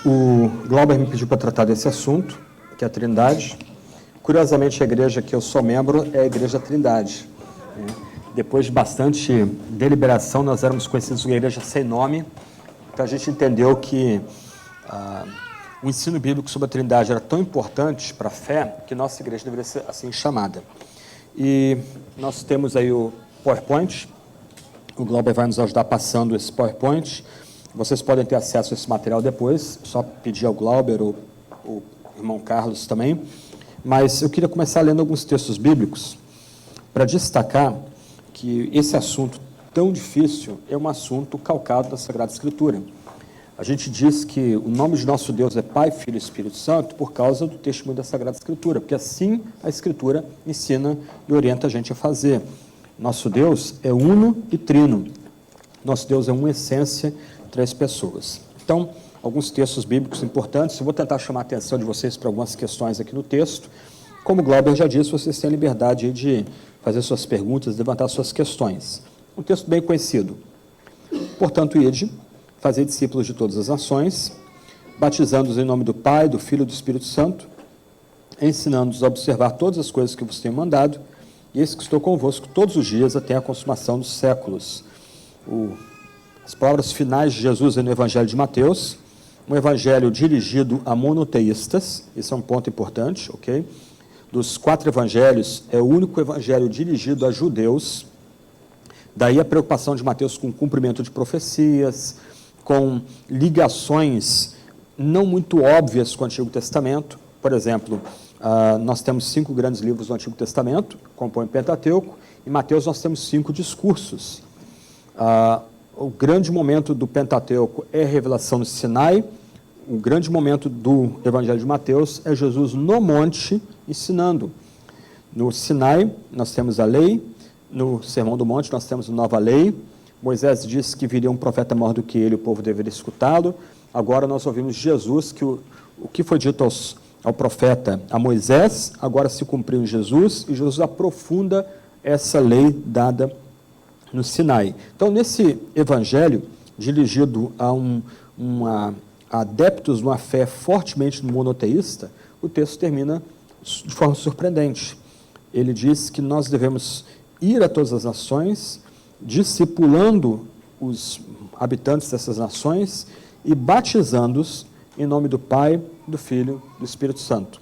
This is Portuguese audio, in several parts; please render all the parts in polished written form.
O Glauber me pediu para tratar desse assunto, que é a Trindade. Curiosamente, a igreja que eu sou membro é a Igreja Trindade. Depois de bastante deliberação, nós éramos conhecidos como igreja sem nome, então a gente entendeu que o ensino bíblico sobre a Trindade era tão importante para a fé que nossa igreja deveria ser assim chamada. E nós temos aí o PowerPoint, o Glauber vai nos ajudar passando esse PowerPoint. Vocês podem ter acesso a esse material depois, só pedir ao Glauber ou o irmão Carlos também. Mas eu queria começar lendo alguns textos bíblicos para destacar que esse assunto tão difícil é um assunto calcado da Sagrada Escritura. A gente diz que o nome de nosso Deus é Pai, Filho e Espírito Santo por causa do testemunho da Sagrada Escritura, porque assim a Escritura ensina e orienta a gente a fazer. Nosso Deus é uno e trino. Nosso Deus é uma essência, três pessoas. Então, alguns textos bíblicos importantes. Eu vou tentar chamar a atenção de vocês para algumas questões aqui no texto. Como o Glauber já disse, vocês têm a liberdade aí de fazer suas perguntas, levantar suas questões. Um texto bem conhecido. Portanto, ide, fazer discípulos de todas as nações, batizando-os em nome do Pai, do Filho e do Espírito Santo, ensinando-os a observar todas as coisas que vos tenho mandado, e eis que estou convosco todos os dias até a consumação dos séculos. As palavras finais de Jesus no Evangelho de Mateus, um evangelho dirigido a monoteístas, esse é um ponto importante, ok? Dos 4 evangelhos, é o único evangelho dirigido a judeus, daí a preocupação de Mateus com o cumprimento de profecias, com ligações não muito óbvias com o Antigo Testamento. Por exemplo, nós temos 5 grandes livros do Antigo Testamento, que compõem o Pentateuco, e em Mateus nós temos 5 discursos. O grande momento do Pentateuco é a revelação no Sinai. O grande momento do Evangelho de Mateus é Jesus no monte ensinando. No Sinai nós temos a lei, no Sermão do Monte nós temos a nova lei. Moisés disse que viria um profeta maior do que ele, o povo deveria escutá-lo. Agora nós ouvimos Jesus, que o que foi dito ao profeta, a Moisés, agora se cumpriu em Jesus, e Jesus aprofunda essa lei dada no Sinai. Então, nesse evangelho, dirigido a adeptos de uma fé fortemente monoteísta, o texto termina de forma surpreendente. Ele diz que nós devemos ir a todas as nações, discipulando os habitantes dessas nações e batizando-os em nome do Pai, do Filho e do Espírito Santo.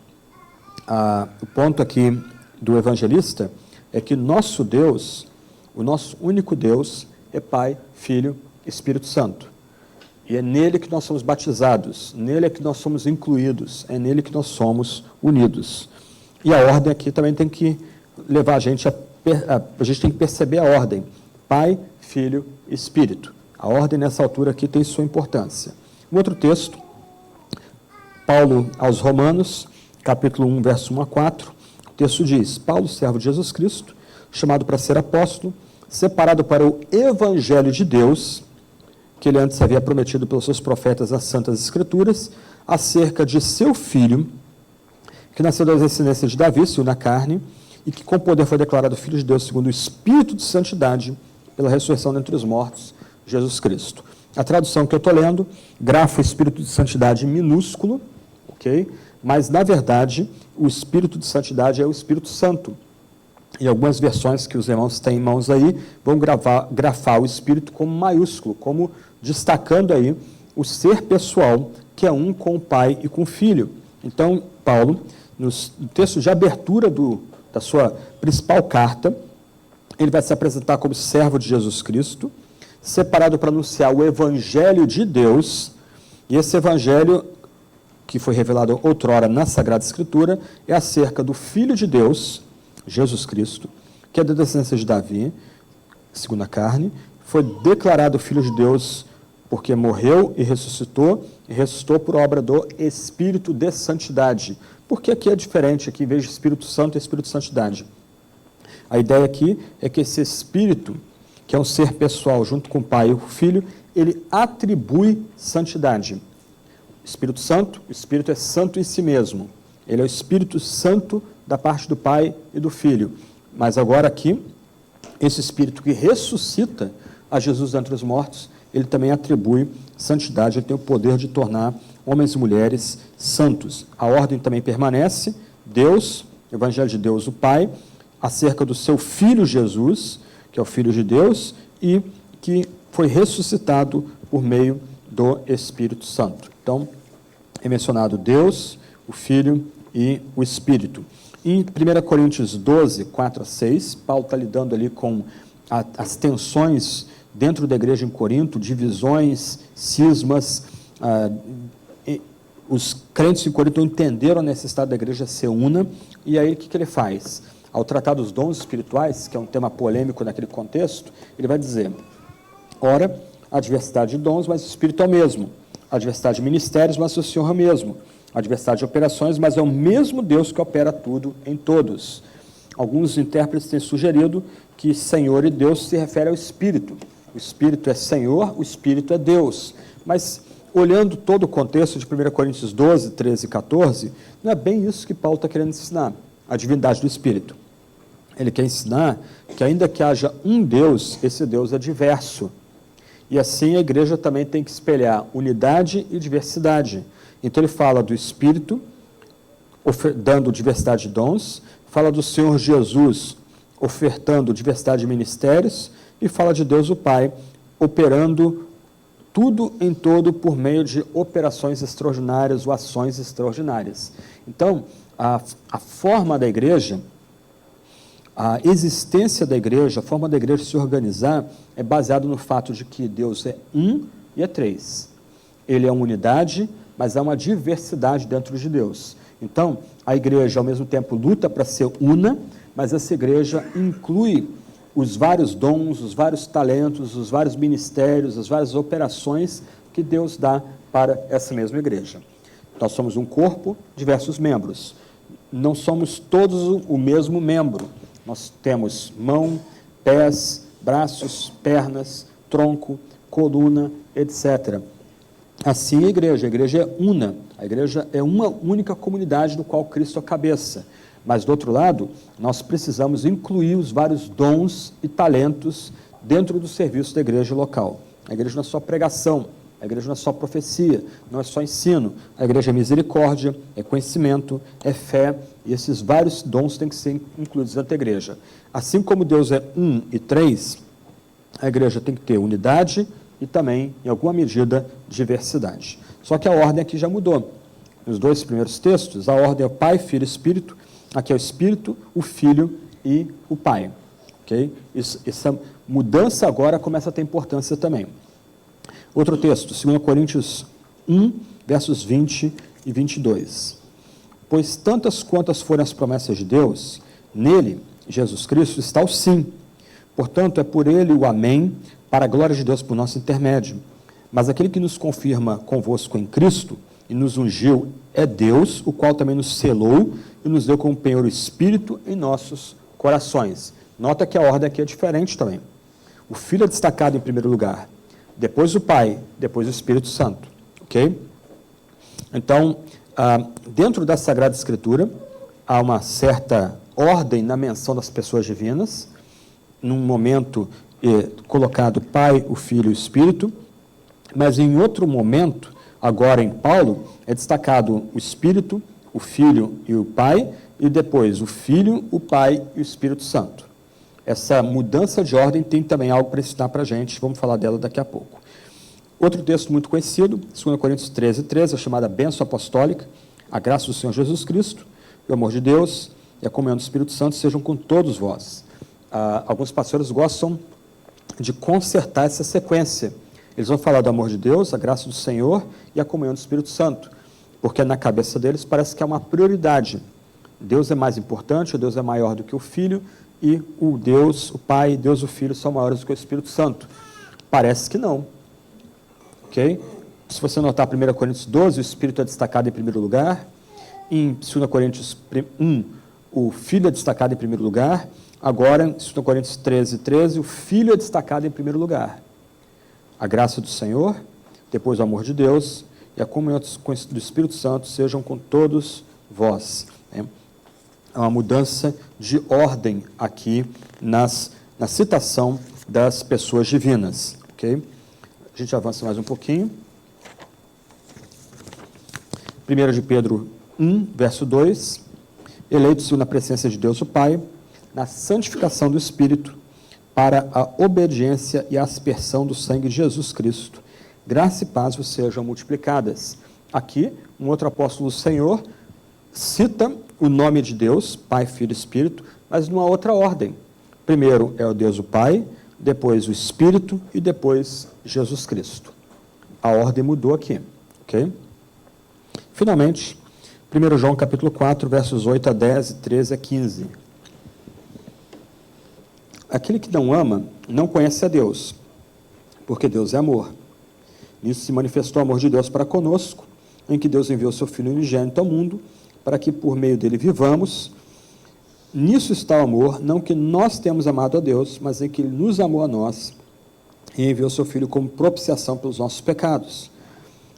O ponto aqui do evangelista é que nosso Deus, o nosso único Deus, é Pai, Filho e Espírito Santo. E é nele que nós somos batizados, nele é que nós somos incluídos, é nele que nós somos unidos. E a ordem aqui também tem que levar a gente tem que perceber a ordem. Pai, Filho e Espírito. A ordem nessa altura aqui tem sua importância. Um outro texto, Paulo aos Romanos, capítulo 1, verso 1 a 4, o texto diz: Paulo, servo de Jesus Cristo, chamado para ser apóstolo, separado para o Evangelho de Deus, que ele antes havia prometido pelos seus profetas nas Santas Escrituras, acerca de seu filho, que nasceu da descendência de Davi, segundo a carne, e que com poder foi declarado Filho de Deus, segundo o Espírito de Santidade, pela ressurreição dentre os mortos, Jesus Cristo. A tradução que eu estou lendo, grafa Espírito de Santidade minúsculo, ok? Mas, na verdade, o Espírito de Santidade é o Espírito Santo. E algumas versões que os irmãos têm em mãos aí vão grafar o Espírito como maiúsculo, como destacando aí o ser pessoal, que é um com o Pai e com o Filho. Então, Paulo, no texto de abertura da sua principal carta, ele vai se apresentar como servo de Jesus Cristo, separado para anunciar o Evangelho de Deus, e esse Evangelho, que foi revelado outrora na Sagrada Escritura, é acerca do Filho de Deus, Jesus Cristo, que é da descendência de Davi, segundo a carne, foi declarado Filho de Deus porque morreu e ressuscitou por obra do Espírito de Santidade. Porque aqui é diferente, aqui em vez de Espírito Santo, é Espírito de Santidade. A ideia aqui é que esse Espírito, que é um ser pessoal, junto com o Pai e o Filho, ele atribui santidade. Espírito Santo, o Espírito é santo em si mesmo. Ele é o Espírito Santo da parte do Pai e do Filho. Mas agora aqui, esse Espírito que ressuscita a Jesus dentre os mortos, ele também atribui santidade, ele tem o poder de tornar homens e mulheres santos. A ordem também permanece, Deus, Evangelho de Deus, o Pai, acerca do seu Filho Jesus, que é o Filho de Deus, e que foi ressuscitado por meio do Espírito Santo. Então, é mencionado Deus, o Filho e o Espírito. Em 1 Coríntios 12, 4 a 6, Paulo está lidando ali com as tensões dentro da igreja em Corinto, divisões, cismas. Os crentes em Corinto entenderam a necessidade da igreja ser una, e aí o que ele faz? Ao tratar dos dons espirituais, que é um tema polêmico naquele contexto, ele vai dizer, ora, a diversidade de dons, mas o Espírito é o mesmo. A diversidade de ministérios, mas o Senhor é o mesmo. A diversidade de operações, mas é o mesmo Deus que opera tudo em todos. Alguns intérpretes têm sugerido que Senhor e Deus se refere ao Espírito. O Espírito é Senhor, o Espírito é Deus. Mas, olhando todo o contexto de 1 Coríntios 12, 13 e 14, não é bem isso que Paulo está querendo ensinar, a divindade do Espírito. Ele quer ensinar que, ainda que haja um Deus, esse Deus é diverso. E assim a igreja também tem que espelhar unidade e diversidade. Então ele fala do Espírito, dando diversidade de dons, fala do Senhor Jesus, ofertando diversidade de ministérios, e fala de Deus o Pai, operando tudo em todo por meio de operações extraordinárias ou ações extraordinárias. Então, a forma da igreja, a existência da igreja, a forma da igreja se organizar é baseado no fato de que Deus é um e é três. Ele é uma unidade, mas há uma diversidade dentro de Deus. Então, a igreja, ao mesmo tempo, luta para ser una, mas essa igreja inclui os vários dons, os vários talentos, os vários ministérios, as várias operações que Deus dá para essa mesma igreja. Nós somos um corpo, diversos membros. Não somos todos o mesmo membro. Nós temos mão, pés, braços, pernas, tronco, coluna, etc. Assim a igreja é una, a igreja é uma única comunidade do qual Cristo é a cabeça. Mas, do outro lado, nós precisamos incluir os vários dons e talentos dentro do serviço da igreja local. A igreja não é só pregação, a igreja não é só profecia, não é só ensino. A igreja é misericórdia, é conhecimento, é fé, e esses vários dons têm que ser incluídos dentro da igreja. Assim como Deus é um e três, a igreja tem que ter unidade e também, em alguma medida, diversidade. Só que a ordem aqui já mudou. Nos dois primeiros textos, a ordem é Pai, Filho e Espírito. Aqui é o Espírito, o Filho e o Pai. Okay? Essa mudança agora começa a ter importância também. Outro texto, 2 Coríntios 1, versos 20 e 22. Pois tantas quantas forem as promessas de Deus, nele, Jesus Cristo, está o sim. Portanto, é por ele o amém, para a glória de Deus por nosso intermédio. Mas aquele que nos confirma convosco em Cristo e nos ungiu é Deus, o qual também nos selou e nos deu como penhor o Espírito em nossos corações. Nota que a ordem aqui é diferente também. O Filho é destacado em primeiro lugar, depois o Pai, depois o Espírito Santo. Ok? Então, dentro da Sagrada Escritura, há uma certa ordem na menção das pessoas divinas, num momento colocado o Pai, o Filho e o Espírito, mas em outro momento, agora em Paulo, é destacado o Espírito, o Filho e o Pai, e depois o Filho, o Pai e o Espírito Santo. Essa mudança de ordem tem também algo para ensinar para a gente, vamos falar dela daqui a pouco. Outro texto muito conhecido, 2 Coríntios 13, 13, a chamada bênção apostólica, a graça do Senhor Jesus Cristo, o amor de Deus e a comunhão do Espírito Santo sejam com todos vós. Alguns pastores gostam de consertar essa sequência. Eles vão falar do amor de Deus, a graça do Senhor e a comunhão do Espírito Santo, porque na cabeça deles parece que é uma prioridade. Deus é mais importante, Deus é maior do que o Filho, e o Deus, o Pai, Deus, o Filho são maiores do que o Espírito Santo. Parece que não. Ok? Se você notar 1 Coríntios 12, o Espírito é destacado em primeiro lugar. Em 2 Coríntios 1, o Filho é destacado em primeiro lugar. Agora, em 2 Coríntios 13, 13, o Filho é destacado em primeiro lugar. A graça do Senhor, depois o amor de Deus e a comunhão do Espírito Santo sejam com todos vós. É uma mudança de ordem aqui na citação das pessoas divinas. Okay? A gente avança mais um pouquinho. 1 de Pedro 1, verso 2. Eleitos na presença de Deus o Pai, na santificação do Espírito, para a obediência e a aspersão do sangue de Jesus Cristo. Graça e paz vos sejam multiplicadas. Aqui, um outro apóstolo do Senhor cita o nome de Deus, Pai, Filho e Espírito, mas numa outra ordem. Primeiro é o Deus o Pai, depois o Espírito e depois Jesus Cristo. A ordem mudou aqui, ok? Finalmente, 1 João capítulo 4, versos 8 a 10 e 13 a 15. Aquele que não ama, não conhece a Deus, porque Deus é amor. Nisso se manifestou o amor de Deus para conosco, em que Deus enviou seu Filho unigênito ao mundo, para que por meio dele vivamos. Nisso está o amor, não que nós temos amado a Deus, mas em que ele nos amou a nós e enviou seu Filho como propiciação pelos nossos pecados.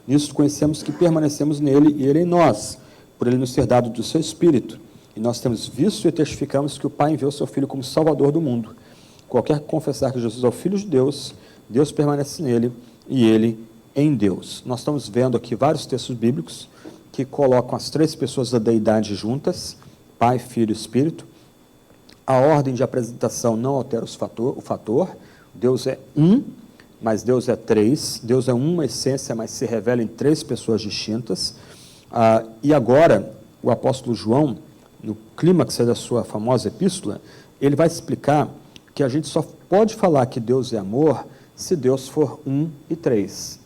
Nisso conhecemos que permanecemos nele e ele em nós, por ele nos ter dado do seu Espírito. E nós temos visto e testificamos que o Pai enviou seu Filho como Salvador do mundo. Qualquer que confessar que Jesus é o Filho de Deus, Deus permanece nele e ele em Deus. Nós estamos vendo aqui vários textos bíblicos que colocam as três pessoas da deidade juntas, Pai, Filho e Espírito. A ordem de apresentação não altera o fator. Deus é um, mas Deus é três. Deus é uma essência, mas se revela em três pessoas distintas. E agora, o apóstolo João, no clímax da sua famosa epístola, ele vai explicar que a gente só pode falar que Deus é amor se Deus for um e três.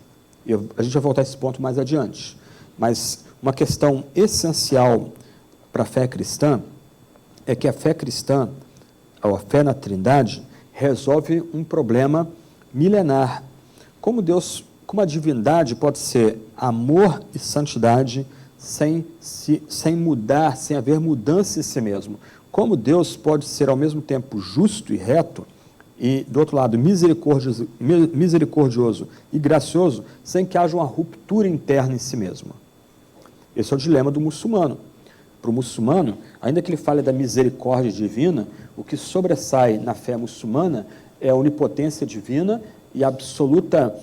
A gente vai voltar a esse ponto mais adiante. Mas uma questão essencial para a fé cristã é que a fé cristã, ou a fé na Trindade, resolve um problema milenar. Como a divindade pode ser amor e santidade sem mudar, sem haver mudança em si mesmo? Como Deus pode ser ao mesmo tempo justo e reto e, do outro lado, misericordioso e gracioso, sem que haja uma ruptura interna em si mesmo? Esse é o dilema do muçulmano. Para o muçulmano, ainda que ele fale da misericórdia divina, o que sobressai na fé muçulmana é a onipotência divina e a absoluta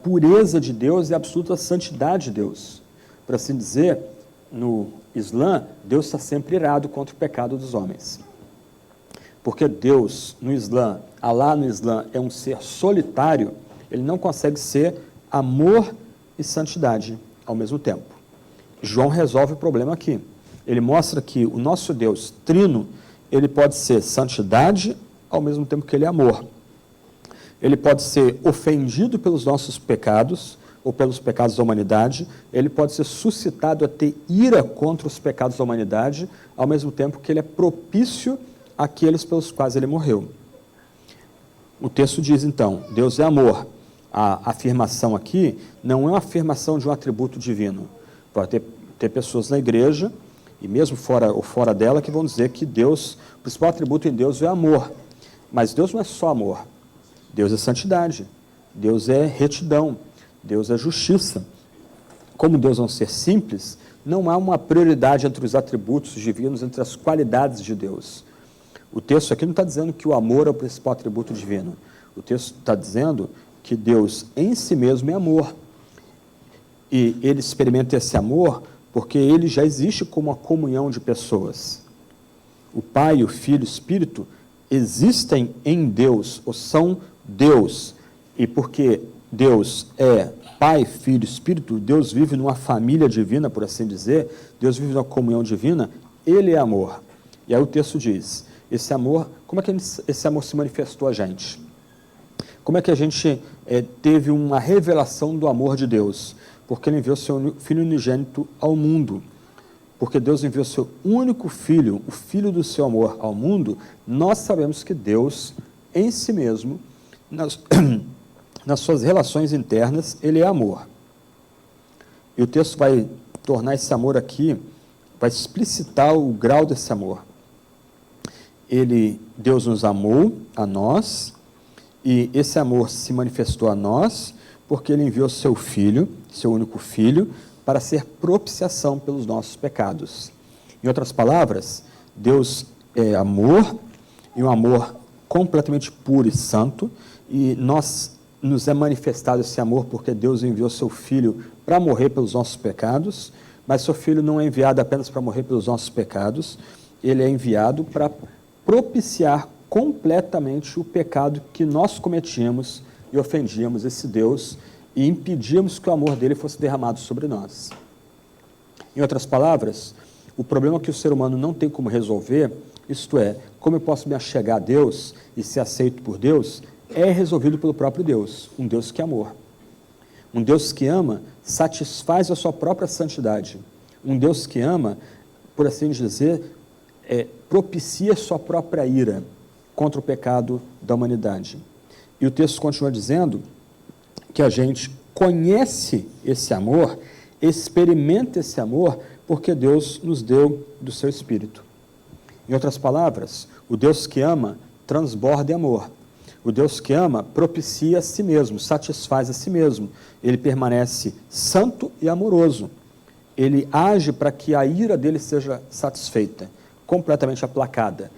pureza de Deus e a absoluta santidade de Deus. Por assim dizer, no Islã, Deus está sempre irado contra o pecado dos homens. Porque Deus, no Islã, Alá no Islã, é um ser solitário, ele não consegue ser amor e santidade ao mesmo tempo. João resolve o problema aqui. Ele mostra que o nosso Deus trino, ele pode ser santidade ao mesmo tempo que ele é amor. Ele pode ser ofendido pelos nossos pecados ou pelos pecados da humanidade, ele pode ser suscitado a ter ira contra os pecados da humanidade, ao mesmo tempo que ele é propício àqueles pelos quais ele morreu. O texto diz, então, Deus é amor. A afirmação aqui não é uma afirmação de um atributo divino. Pode ter pessoas na igreja, e mesmo fora dela, que vão dizer que Deus, o principal atributo em Deus é amor. Mas Deus não é só amor. Deus é santidade. Deus é retidão. Deus é justiça. Como Deus é um ser simples, não há uma prioridade entre os atributos divinos, entre as qualidades de Deus. O texto aqui não está dizendo que o amor é o principal atributo divino. O texto está dizendo que Deus em si mesmo é amor. E ele experimenta esse amor porque ele já existe como uma comunhão de pessoas. O Pai, o Filho e o Espírito existem em Deus, ou são Deus. E porque Deus é Pai, Filho e Espírito, Deus vive numa família divina, por assim dizer, Deus vive numa comunhão divina, ele é amor. E aí o texto diz, esse amor, como é que esse amor se manifestou a gente? Como é que a gente teve uma revelação do amor de Deus? Porque ele enviou seu Filho unigênito ao mundo. Porque Deus enviou seu único Filho, o Filho do seu amor ao mundo, nós sabemos que Deus, em si mesmo, nas suas relações internas, ele é amor. E o texto vai tornar esse amor aqui, vai explicitar o grau desse amor. Deus nos amou, a nós, e esse amor se manifestou a nós, porque ele enviou seu Filho, seu único Filho, para ser propiciação pelos nossos pecados. Em outras palavras, Deus é amor, e um amor completamente puro e santo, e nós nos é manifestado esse amor porque Deus enviou seu Filho para morrer pelos nossos pecados, mas seu Filho não é enviado apenas para morrer pelos nossos pecados, ele é enviado para propiciar completamente o pecado que nós cometíamos e ofendíamos esse Deus e impedíamos que o amor dele fosse derramado sobre nós. Em outras palavras, o problema que o ser humano não tem como resolver, isto é, como eu posso me achegar a Deus e ser aceito por Deus, é resolvido pelo próprio Deus, um Deus que é amor. Um Deus que ama satisfaz a sua própria santidade. Um Deus que ama, por assim dizer, propicia a sua própria ira contra o pecado da humanidade. E o texto continua dizendo que a gente conhece esse amor, experimenta esse amor, porque Deus nos deu do seu Espírito. Em outras palavras, o Deus que ama transborda em amor. O Deus que ama propicia a si mesmo, satisfaz a si mesmo. Ele permanece santo e amoroso. Ele age para que a ira dele seja satisfeita, completamente aplacada.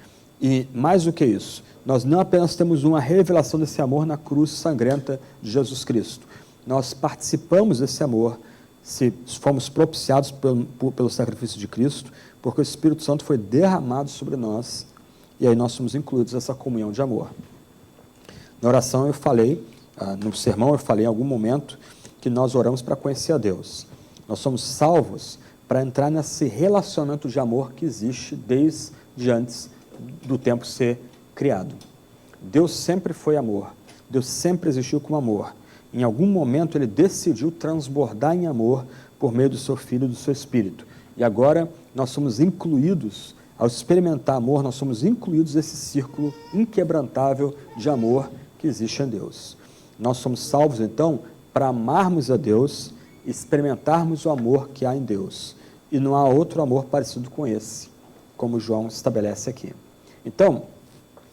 E mais do que isso, nós não apenas temos uma revelação desse amor na cruz sangrenta de Jesus Cristo. Nós participamos desse amor, se fomos propiciados pelo sacrifício de Cristo, porque o Espírito Santo foi derramado sobre nós, e aí nós somos incluídos nessa comunhão de amor. Na oração eu falei, no sermão eu falei em algum momento, que nós oramos para conhecer a Deus. Nós somos salvos para entrar nesse relacionamento de amor que existe desde antes do tempo ser criado. Deus sempre foi amor, Deus sempre existiu como amor. Em algum momento ele decidiu transbordar em amor por meio do seu Filho e do seu Espírito. E agora nós somos incluídos, ao experimentar amor, nós somos incluídos nesse círculo inquebrantável de amor que existe em Deus. Nós somos salvos, então, para amarmos a Deus, experimentarmos o amor que há em Deus. E não há outro amor parecido com esse, como João estabelece aqui. Então,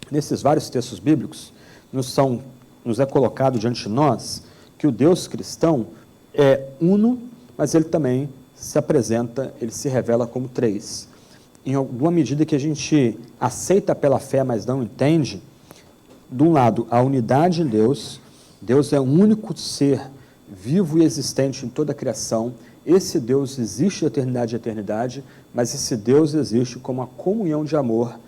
nesses vários textos bíblicos, nos é colocado diante de nós que o Deus cristão é uno, mas ele também se apresenta, ele se revela como três. Em alguma medida que a gente aceita pela fé, mas não entende, de um lado, a unidade em Deus. Deus é o único ser vivo e existente em toda a criação. Esse Deus existe de eternidade a eternidade, mas esse Deus existe como uma comunhão de amor,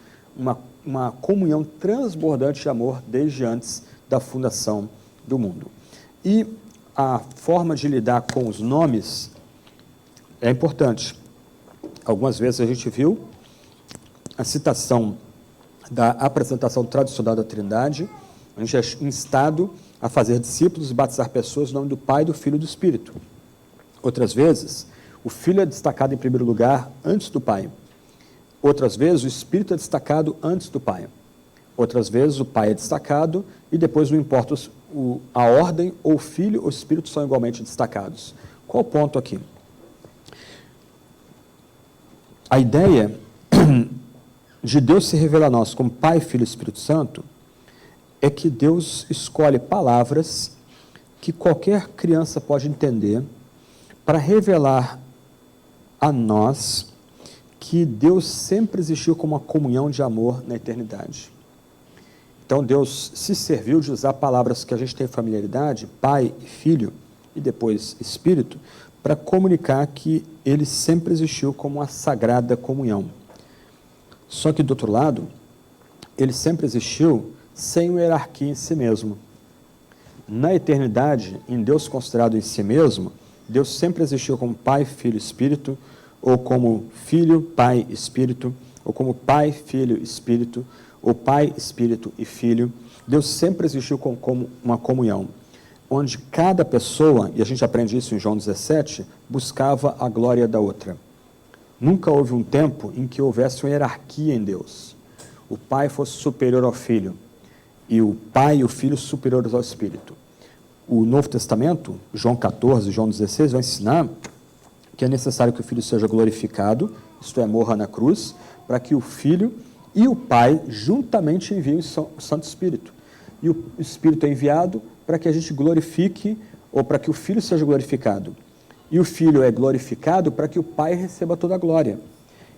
uma comunhão transbordante de amor desde antes da fundação do mundo. E a forma de lidar com os nomes é importante. Algumas vezes a gente viu a citação da apresentação tradicional da Trindade, a gente é instado a fazer discípulos e batizar pessoas no nome do Pai, do Filho e do Espírito. Outras vezes, o Filho é destacado em primeiro lugar antes do Pai. Outras vezes, o Espírito é destacado antes do Pai. Outras vezes, o Pai é destacado e depois não importa a ordem, ou o Filho ou o Espírito são igualmente destacados. Qual o ponto aqui? A ideia de Deus se revelar a nós como Pai, Filho e Espírito Santo é que Deus escolhe palavras que qualquer criança pode entender para revelar a nós que Deus sempre existiu como uma comunhão de amor na eternidade. Então Deus se serviu de usar palavras que a gente tem familiaridade, Pai, Filho e depois Espírito, para comunicar que ele sempre existiu como uma sagrada comunhão. Só que, do outro lado, ele sempre existiu sem uma hierarquia em si mesmo. Na eternidade, em Deus considerado em si mesmo, Deus sempre existiu como Pai, Filho e Espírito, ou como Filho, Pai, Espírito, ou como Pai, Filho, Espírito, ou Pai, Espírito e Filho. Deus sempre existiu como uma comunhão, onde cada pessoa, e a gente aprende isso em João 17, buscava a glória da outra. Nunca houve um tempo em que houvesse uma hierarquia em Deus. O Pai fosse superior ao Filho, e o Pai e o Filho superiores ao Espírito. O Novo Testamento, João 14 e João 16, vai ensinar que é necessário que o Filho seja glorificado, isto é, morra na cruz, para que o Filho e o Pai juntamente enviem o Santo Espírito. E o Espírito é enviado para que a gente glorifique, ou para que o Filho seja glorificado. E o Filho é glorificado para que o Pai receba toda a glória.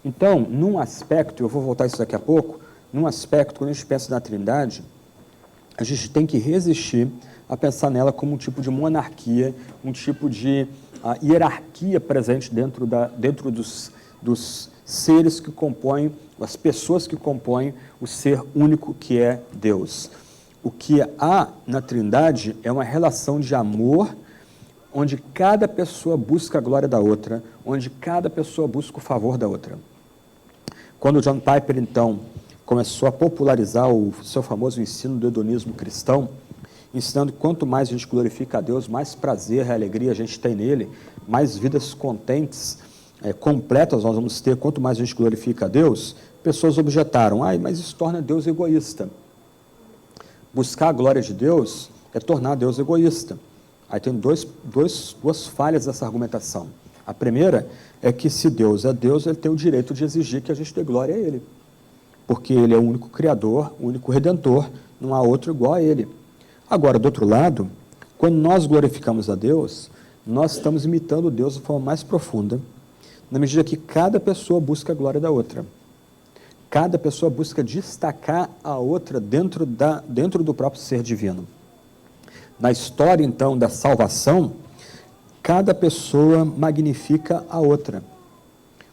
Então, num aspecto, eu vou voltar a isso daqui a pouco, num aspecto, quando a gente pensa na Trindade, a gente tem que resistir a pensar nela como um tipo de monarquia, um tipo de hierarquia presente dentro dos seres que compõem, as pessoas que compõem o ser único que é Deus. O que há na Trindade é uma relação de amor, onde cada pessoa busca a glória da outra, onde cada pessoa busca o favor da outra. Quando John Piper, então, começou a popularizar o seu famoso ensino do hedonismo cristão, ensinando que quanto mais a gente glorifica a Deus, mais prazer e alegria a gente tem nele, mais vidas contentes, completas nós vamos ter, quanto mais a gente glorifica a Deus. Pessoas objetaram, mas isso torna Deus egoísta. Buscar a glória de Deus é tornar Deus egoísta. Aí tem duas falhas dessa argumentação. A primeira é que se Deus é Deus, ele tem o direito de exigir que a gente dê glória a ele. Porque ele é o único Criador, o único Redentor, não há outro igual a ele. Agora, do outro lado, quando nós glorificamos a Deus, nós estamos imitando Deus de forma mais profunda, na medida que cada pessoa busca a glória da outra. Cada pessoa busca destacar a outra dentro do próprio ser divino. Na história, então, da salvação, cada pessoa magnifica a outra.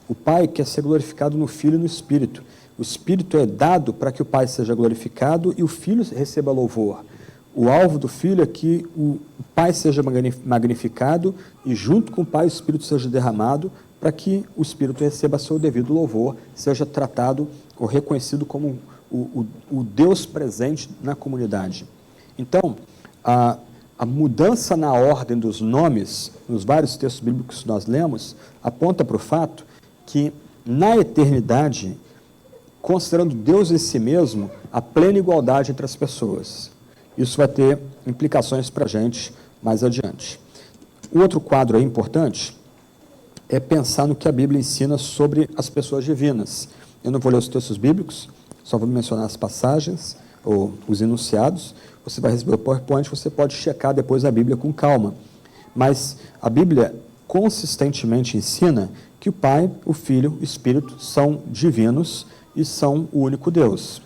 O Pai quer ser glorificado no Filho e no Espírito. O Espírito é dado para que o Pai seja glorificado e o Filho receba louvor. O alvo do Filho é que o Pai seja magnificado e junto com o Pai o Espírito seja derramado para que o Espírito receba seu devido louvor, seja tratado ou reconhecido como o Deus presente na comunidade. Então, a mudança na ordem dos nomes, nos vários textos bíblicos que nós lemos, aponta para o fato que, na eternidade, considerando Deus em si mesmo, a plena igualdade entre as pessoas. Isso vai ter implicações para a gente mais adiante. O outro quadro aí importante é pensar no que a Bíblia ensina sobre as pessoas divinas. Eu não vou ler os textos bíblicos, só vou mencionar as passagens, ou os enunciados. Você vai receber o PowerPoint, você pode checar depois a Bíblia com calma. Mas a Bíblia consistentemente ensina que o Pai, o Filho, o Espírito são divinos e são o único Deus.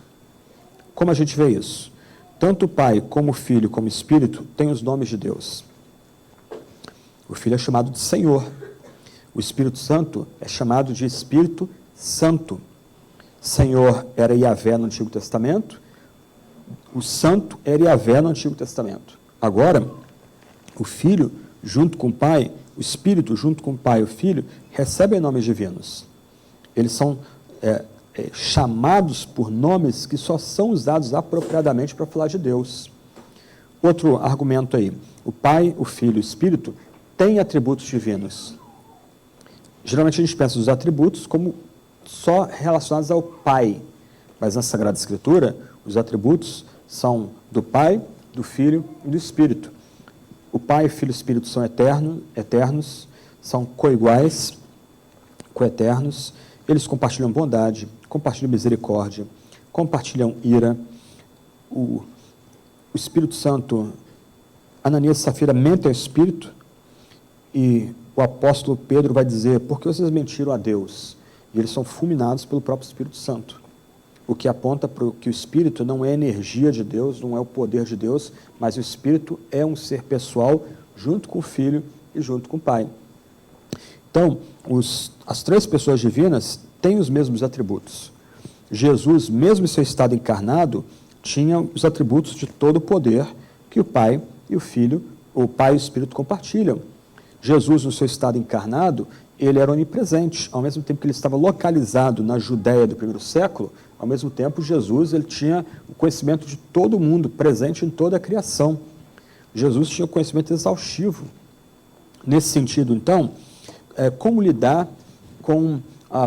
Como a gente vê isso? Tanto o Pai, como o Filho, como o Espírito têm os nomes de Deus. O Filho é chamado de Senhor. O Espírito Santo é chamado de Espírito Santo. Senhor era Yahvé no Antigo Testamento, o Santo era Yahvé no Antigo Testamento. Agora, o Filho, junto com o Pai, o Espírito, junto com o Pai e o Filho, recebem nomes divinos. Eles são chamados por nomes que só são usados apropriadamente para falar de Deus. Outro argumento aí, o Pai, o Filho e o Espírito têm atributos divinos. Geralmente a gente pensa nos atributos como só relacionados ao Pai, mas na Sagrada Escritura, os atributos são do Pai, do Filho e do Espírito. O Pai, o Filho e o Espírito são eternos, são coiguais, coeternos, eles compartilham bondade, compartilham misericórdia, compartilham ira. O Espírito Santo, Ananias e Safira mentem ao Espírito, e o apóstolo Pedro vai dizer, por que vocês mentiram a Deus? E eles são fulminados pelo próprio Espírito Santo. O que aponta para que o Espírito não é energia de Deus, não é o poder de Deus, mas o Espírito é um ser pessoal, junto com o Filho e junto com o Pai. Então, as três pessoas divinas têm os mesmos atributos. Jesus, mesmo em seu estado encarnado, tinha os atributos de todo o poder que o Pai e o Filho, o Pai e o Espírito compartilham. Jesus, no seu estado encarnado, ele era onipresente. Ao mesmo tempo que ele estava localizado na Judéia do primeiro século, ao mesmo tempo Jesus ele tinha o conhecimento de todo mundo, presente em toda a criação. Jesus tinha o conhecimento exaustivo. Nesse sentido, então, como lidar com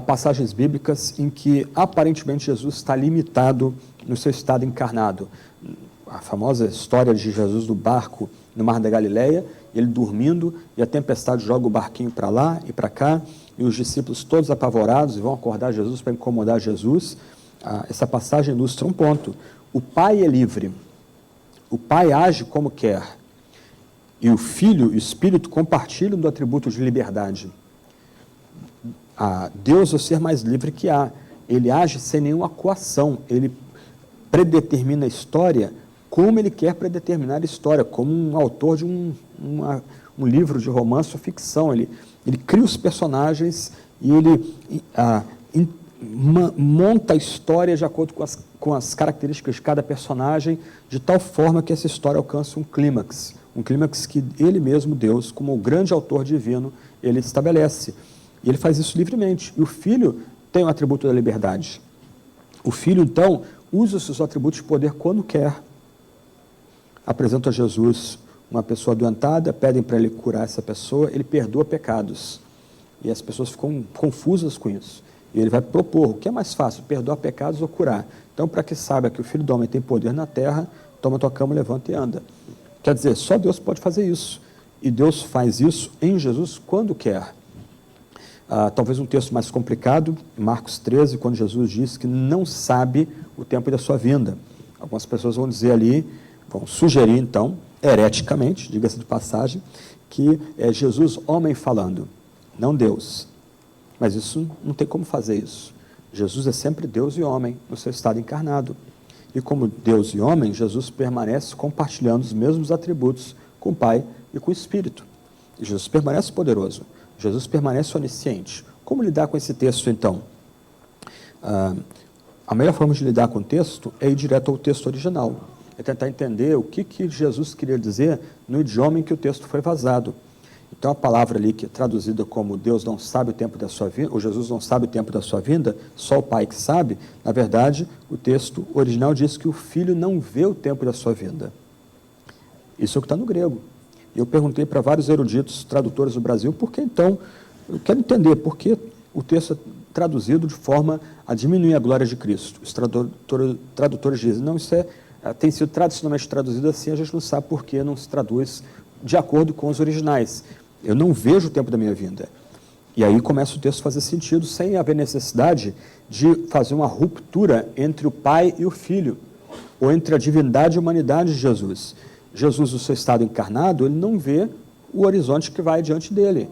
passagens bíblicas em que aparentemente Jesus está limitado no seu estado encarnado? A famosa história de Jesus no barco no Mar da Galileia, ele dormindo, e a tempestade joga o barquinho para lá e para cá, e os discípulos todos apavorados e vão acordar Jesus para incomodar Jesus. Essa passagem ilustra um ponto. O Pai é livre, o Pai age como quer, e o Filho e o Espírito compartilham do atributo de liberdade. Deus é o ser mais livre que há, ele age sem nenhuma coação, ele predetermina a história como ele quer predeterminar a história, como um autor de um livro de romance ou ficção. Ele cria os personagens e ele monta a história de acordo com as características de cada personagem, de tal forma que essa história alcança um clímax que ele mesmo, Deus, como o grande autor divino, ele estabelece. E ele faz isso livremente. E o Filho tem o atributo da liberdade. O Filho, então, usa os seus atributos de poder quando quer. Apresenta a Jesus uma pessoa adoentada, pedem para ele curar essa pessoa, ele perdoa pecados. E as pessoas ficam confusas com isso. E ele vai propor, o que é mais fácil, perdoar pecados ou curar? Então, para que saiba que o Filho do Homem tem poder na terra, toma tua cama, levanta e anda. Quer dizer, só Deus pode fazer isso. E Deus faz isso em Jesus quando quer. Talvez um texto mais complicado, Marcos 13, quando Jesus diz que não sabe o tempo da sua vinda. Algumas pessoas vão dizer ali, vão sugerir então, hereticamente, diga-se de passagem, que é Jesus homem falando, não Deus. Mas isso não tem como fazer isso. Jesus é sempre Deus e homem no seu estado encarnado. E como Deus e homem, Jesus permanece compartilhando os mesmos atributos com o Pai e com o Espírito. E Jesus permanece poderoso. Jesus permanece onisciente. Como lidar com esse texto, então? A melhor forma de lidar com o texto é ir direto ao texto original. É tentar entender o que Jesus queria dizer no idioma em que o texto foi vazado. Então, a palavra ali que é traduzida como Deus não sabe o tempo da sua vinda, ou Jesus não sabe o tempo da sua vinda, só o Pai que sabe, na verdade, o texto original diz que o Filho não vê o tempo da sua vinda. Isso é o que está no grego. E eu perguntei para vários eruditos, tradutores do Brasil, por que então, eu quero entender por que o texto é traduzido de forma a diminuir a glória de Cristo. Os tradutores dizem, não, isso tem sido tradicionalmente traduzido assim, a gente não sabe por que não se traduz de acordo com os originais. Eu não vejo o tempo da minha vinda. E aí começa o texto a fazer sentido, sem haver necessidade de fazer uma ruptura entre o Pai e o Filho, ou entre a divindade e a humanidade de Jesus. Jesus, no seu estado encarnado, ele não vê o horizonte que vai diante dele.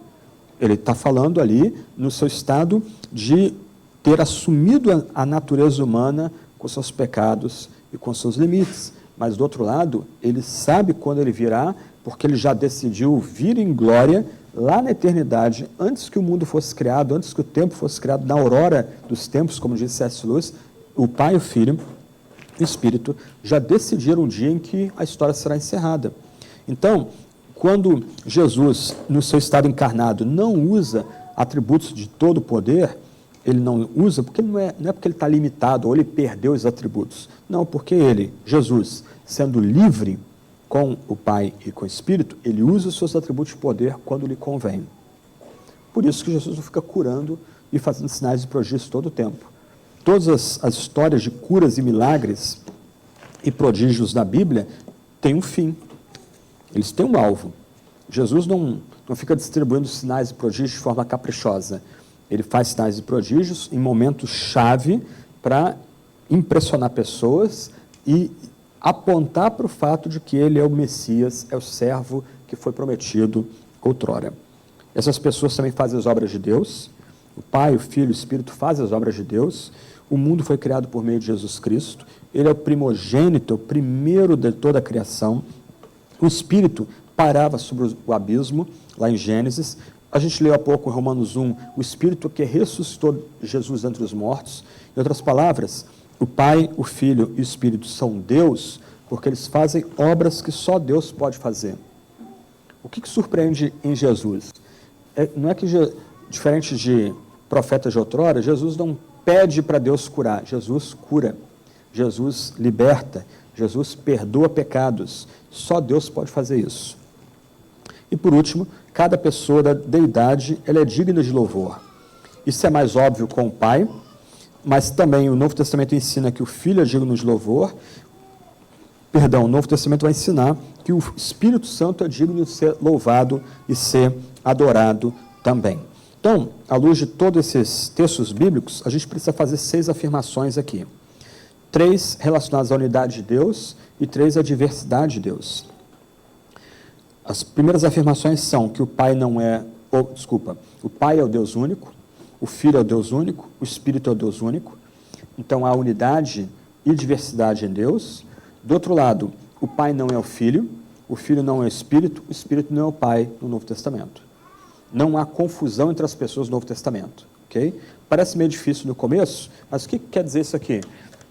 Ele está falando ali no seu estado de ter assumido a natureza humana com seus pecados e com seus limites. Mas, do outro lado, ele sabe quando ele virá, porque ele já decidiu vir em glória lá na eternidade, antes que o mundo fosse criado, antes que o tempo fosse criado, na aurora dos tempos, como disse C.S. Lewis, o Pai e o Filho, o Espírito, já decidiram o dia em que a história será encerrada. Então, quando Jesus, no seu estado encarnado, não usa atributos de todo o poder, ele não usa, porque não é porque ele está limitado, ou ele perdeu os atributos. Não, porque ele, Jesus, sendo livre com o Pai e com o Espírito, ele usa os seus atributos de poder quando lhe convém. Por isso que Jesus não fica curando e fazendo sinais e prodígios todo o tempo. Todas as histórias de curas e milagres e prodígios da Bíblia têm um fim. Eles têm um alvo. Jesus não fica distribuindo sinais e prodígios de forma caprichosa. Ele faz sinais e prodígios em momentos-chave para impressionar pessoas e apontar para o fato de que ele é o Messias, é o servo que foi prometido outrora. Essas pessoas também fazem as obras de Deus. O Pai, o Filho e o Espírito fazem as obras de Deus. O mundo foi criado por meio de Jesus Cristo. Ele é o primogênito, o primeiro de toda a criação. O Espírito parava sobre o abismo, lá em Gênesis. A gente leu há pouco em Romanos 1, o Espírito que ressuscitou Jesus entre os mortos. Em outras palavras, o Pai, o Filho e o Espírito são Deus, porque eles fazem obras que só Deus pode fazer. O que surpreende em Jesus? Não é que, diferente de profetas de outrora, Jesus não pede para Deus curar, Jesus cura, Jesus liberta, Jesus perdoa pecados. Só Deus pode fazer isso. E por último, cada pessoa da deidade ela é digna de louvor. Isso é mais óbvio com o Pai, mas também o Novo Testamento ensina que o Filho é digno de louvor. O Novo Testamento vai ensinar que o Espírito Santo é digno de ser louvado e ser adorado também. Então, à luz de todos esses textos bíblicos, a gente precisa fazer 6 afirmações aqui. 3 relacionadas à unidade de Deus e 3 à diversidade de Deus. As primeiras afirmações são que o Pai o Pai é o Deus único, o Filho é o Deus único, o Espírito é o Deus único. Então, há unidade e diversidade em Deus. Do outro lado, o Pai não é o Filho não é o Espírito não é o Pai no Novo Testamento. Não há confusão entre as pessoas do Novo Testamento. Okay? Parece meio difícil no começo, mas o que quer dizer isso aqui?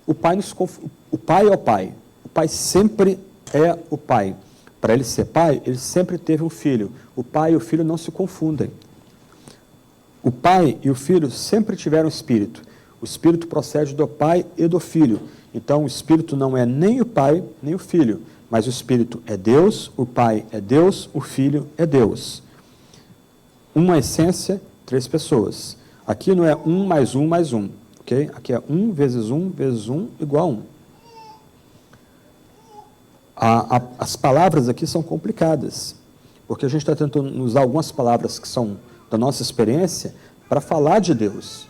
O Pai é o Pai. O Pai sempre é o Pai. Para ele ser Pai, ele sempre teve um Filho. O Pai e o Filho não se confundem. O Pai e o Filho sempre tiveram Espírito. O Espírito procede do Pai e do Filho. Então, o Espírito não é nem o Pai, nem o Filho, mas o Espírito é Deus, o Pai é Deus, o Filho é Deus. Uma essência, 3 pessoas. Aqui não é 1 mais 1 mais 1, ok? Aqui é 1 vezes 1 vezes 1 igual a 1. As palavras aqui são complicadas, porque a gente está tentando usar algumas palavras que são da nossa experiência para falar de Deus.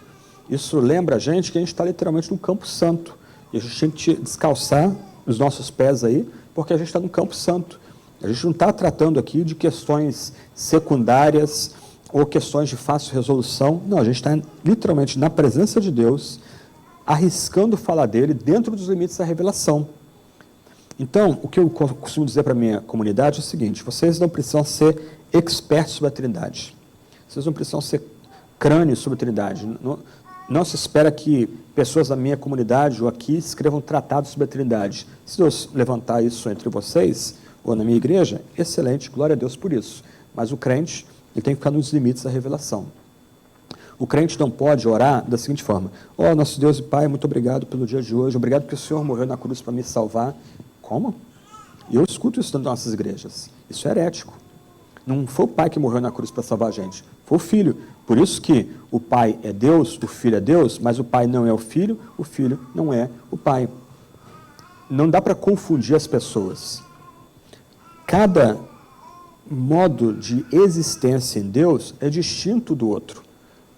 Isso lembra a gente que a gente está literalmente no Campo Santo, e a gente tem que descalçar os nossos pés aí, porque a gente está no Campo Santo. A gente não está tratando aqui de questões secundárias ou questões de fácil resolução. Não, a gente está literalmente na presença de Deus, arriscando falar dele dentro dos limites da revelação. Então, o que eu costumo dizer para a minha comunidade é o seguinte: vocês não precisam ser expertos sobre a Trindade. Vocês não precisam ser crânios sobre a Trindade. Não se espera que pessoas da minha comunidade ou aqui escrevam tratados sobre a Trindade. Se Deus levantar isso entre vocês ou na minha igreja, excelente, glória a Deus por isso. Mas o crente, ele tem que ficar nos limites da revelação. O crente não pode orar da seguinte forma: ó, nosso Deus e Pai, muito obrigado pelo dia de hoje, obrigado porque o Senhor morreu na cruz para me salvar. Como? E eu escuto isso nas nossas igrejas. Isso é herético. Não foi o Pai que morreu na cruz para salvar a gente, foi o Filho. Por isso que o Pai é Deus, o Filho é Deus, mas o Pai não é o Filho não é o Pai. Não dá para confundir as pessoas. Cada modo de existência em Deus é distinto do outro.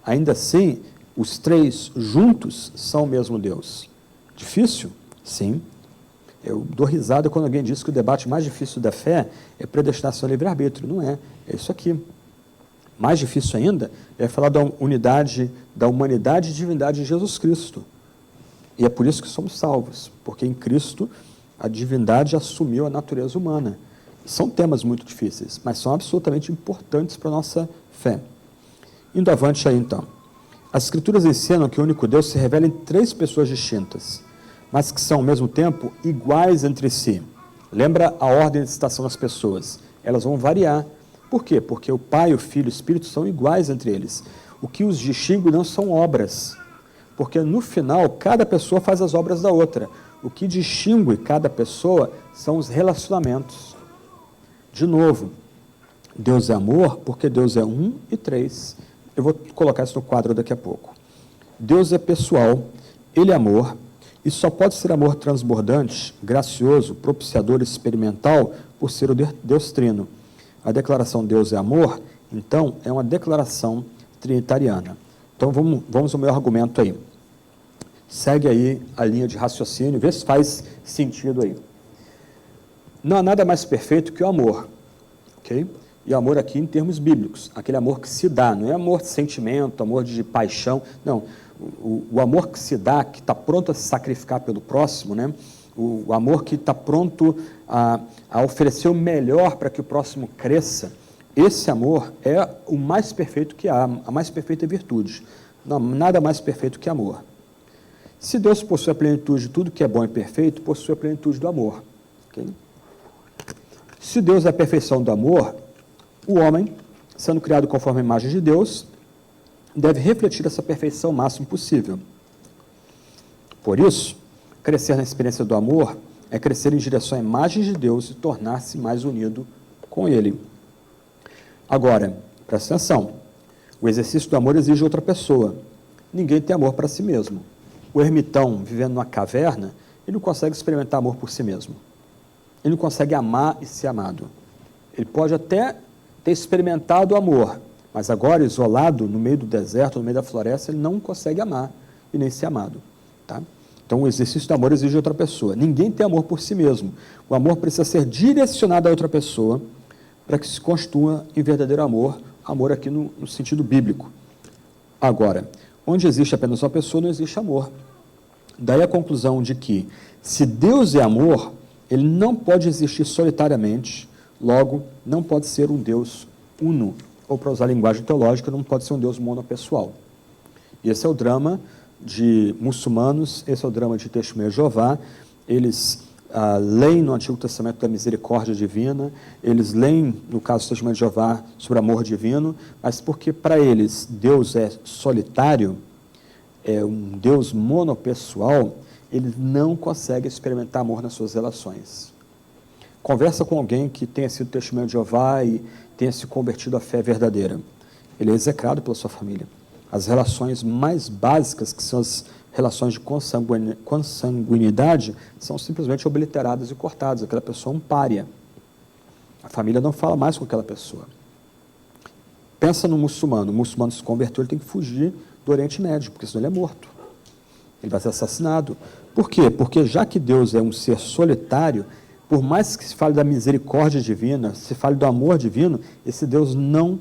Ainda assim, os 3 juntos são o mesmo Deus. Difícil? Sim. Eu dou risada quando alguém diz que o debate mais difícil da fé é predestinação e livre-arbítrio. Não é. É isso aqui. Mais difícil ainda é falar da unidade, da humanidade e divindade de Jesus Cristo. E é por isso que somos salvos, porque em Cristo a divindade assumiu a natureza humana. São temas muito difíceis, mas são absolutamente importantes para a nossa fé. Indo avante aí, então. As Escrituras ensinam que o único Deus se revela em 3 pessoas distintas, mas que são, ao mesmo tempo, iguais entre si. Lembra a ordem de citação das pessoas? Elas vão variar. Por quê? Porque o Pai, o Filho e o Espírito são iguais entre eles. O que os distingue não são obras, porque no final, cada pessoa faz as obras da outra. O que distingue cada pessoa são os relacionamentos. De novo, Deus é amor porque Deus é 1 e 3. Eu vou colocar isso no quadro daqui a pouco. Deus é pessoal, Ele é amor, e só pode ser amor transbordante, gracioso, propiciador, experimental, por ser o Deus trino. A declaração Deus é amor, então, é uma declaração trinitariana. Então, vamos ao meu argumento aí. Segue aí a linha de raciocínio, vê se faz sentido aí. Não há nada mais perfeito que o amor, ok? E amor aqui em termos bíblicos, aquele amor que se dá, não é amor de sentimento, amor de paixão, não. O amor que se dá, que está pronto a se sacrificar pelo próximo, né? O amor que está pronto a oferecer o melhor para que o próximo cresça, esse amor é o mais perfeito que há, a mais perfeita virtude. Não, nada mais perfeito que amor. Se Deus possui a plenitude de tudo que é bom e perfeito, possui a plenitude do amor. Okay? Se Deus é a perfeição do amor, o homem, sendo criado conforme a imagem de Deus, deve refletir essa perfeição o máximo possível. Por isso, crescer na experiência do amor é crescer em direção à imagem de Deus e tornar-se mais unido com Ele. Agora, presta atenção, o exercício do amor exige outra pessoa. Ninguém tem amor para si mesmo. O ermitão, vivendo numa caverna, ele não consegue experimentar amor por si mesmo. Ele não consegue amar e ser amado. Ele pode até ter experimentado o amor, mas agora, isolado, no meio do deserto, no meio da floresta, ele não consegue amar e nem ser amado. Tá? Então, o exercício do amor exige outra pessoa. Ninguém tem amor por si mesmo. O amor precisa ser direcionado a outra pessoa para que se constitua em verdadeiro amor, amor aqui no sentido bíblico. Agora, onde existe apenas uma pessoa, não existe amor. Daí a conclusão de que, se Deus é amor, Ele não pode existir solitariamente, logo, não pode ser um Deus uno, ou para usar a linguagem teológica, não pode ser um Deus monopessoal. E esse é o drama de muçulmanos, esse é o drama de Testemunha de Jeová. Eles leem no Antigo Testamento da misericórdia divina, eles leem, no caso do Testemunha de Jeová, sobre amor divino, mas porque para eles Deus é solitário, é um Deus monopessoal, eles não conseguem experimentar amor nas suas relações. Conversa com alguém que tenha sido Testemunha de Jeová e tenha se convertido à fé verdadeira. Ele é execrado pela sua família. As relações mais básicas, que são as relações de consanguinidade, são simplesmente obliteradas e cortadas. Aquela pessoa é um pária. A família não fala mais com aquela pessoa. Pensa no muçulmano. O muçulmano se converteu, ele tem que fugir do Oriente Médio, porque senão ele é morto. Ele vai ser assassinado. Por quê? Porque já que Deus é um ser solitário, por mais que se fale da misericórdia divina, se fale do amor divino, esse Deus não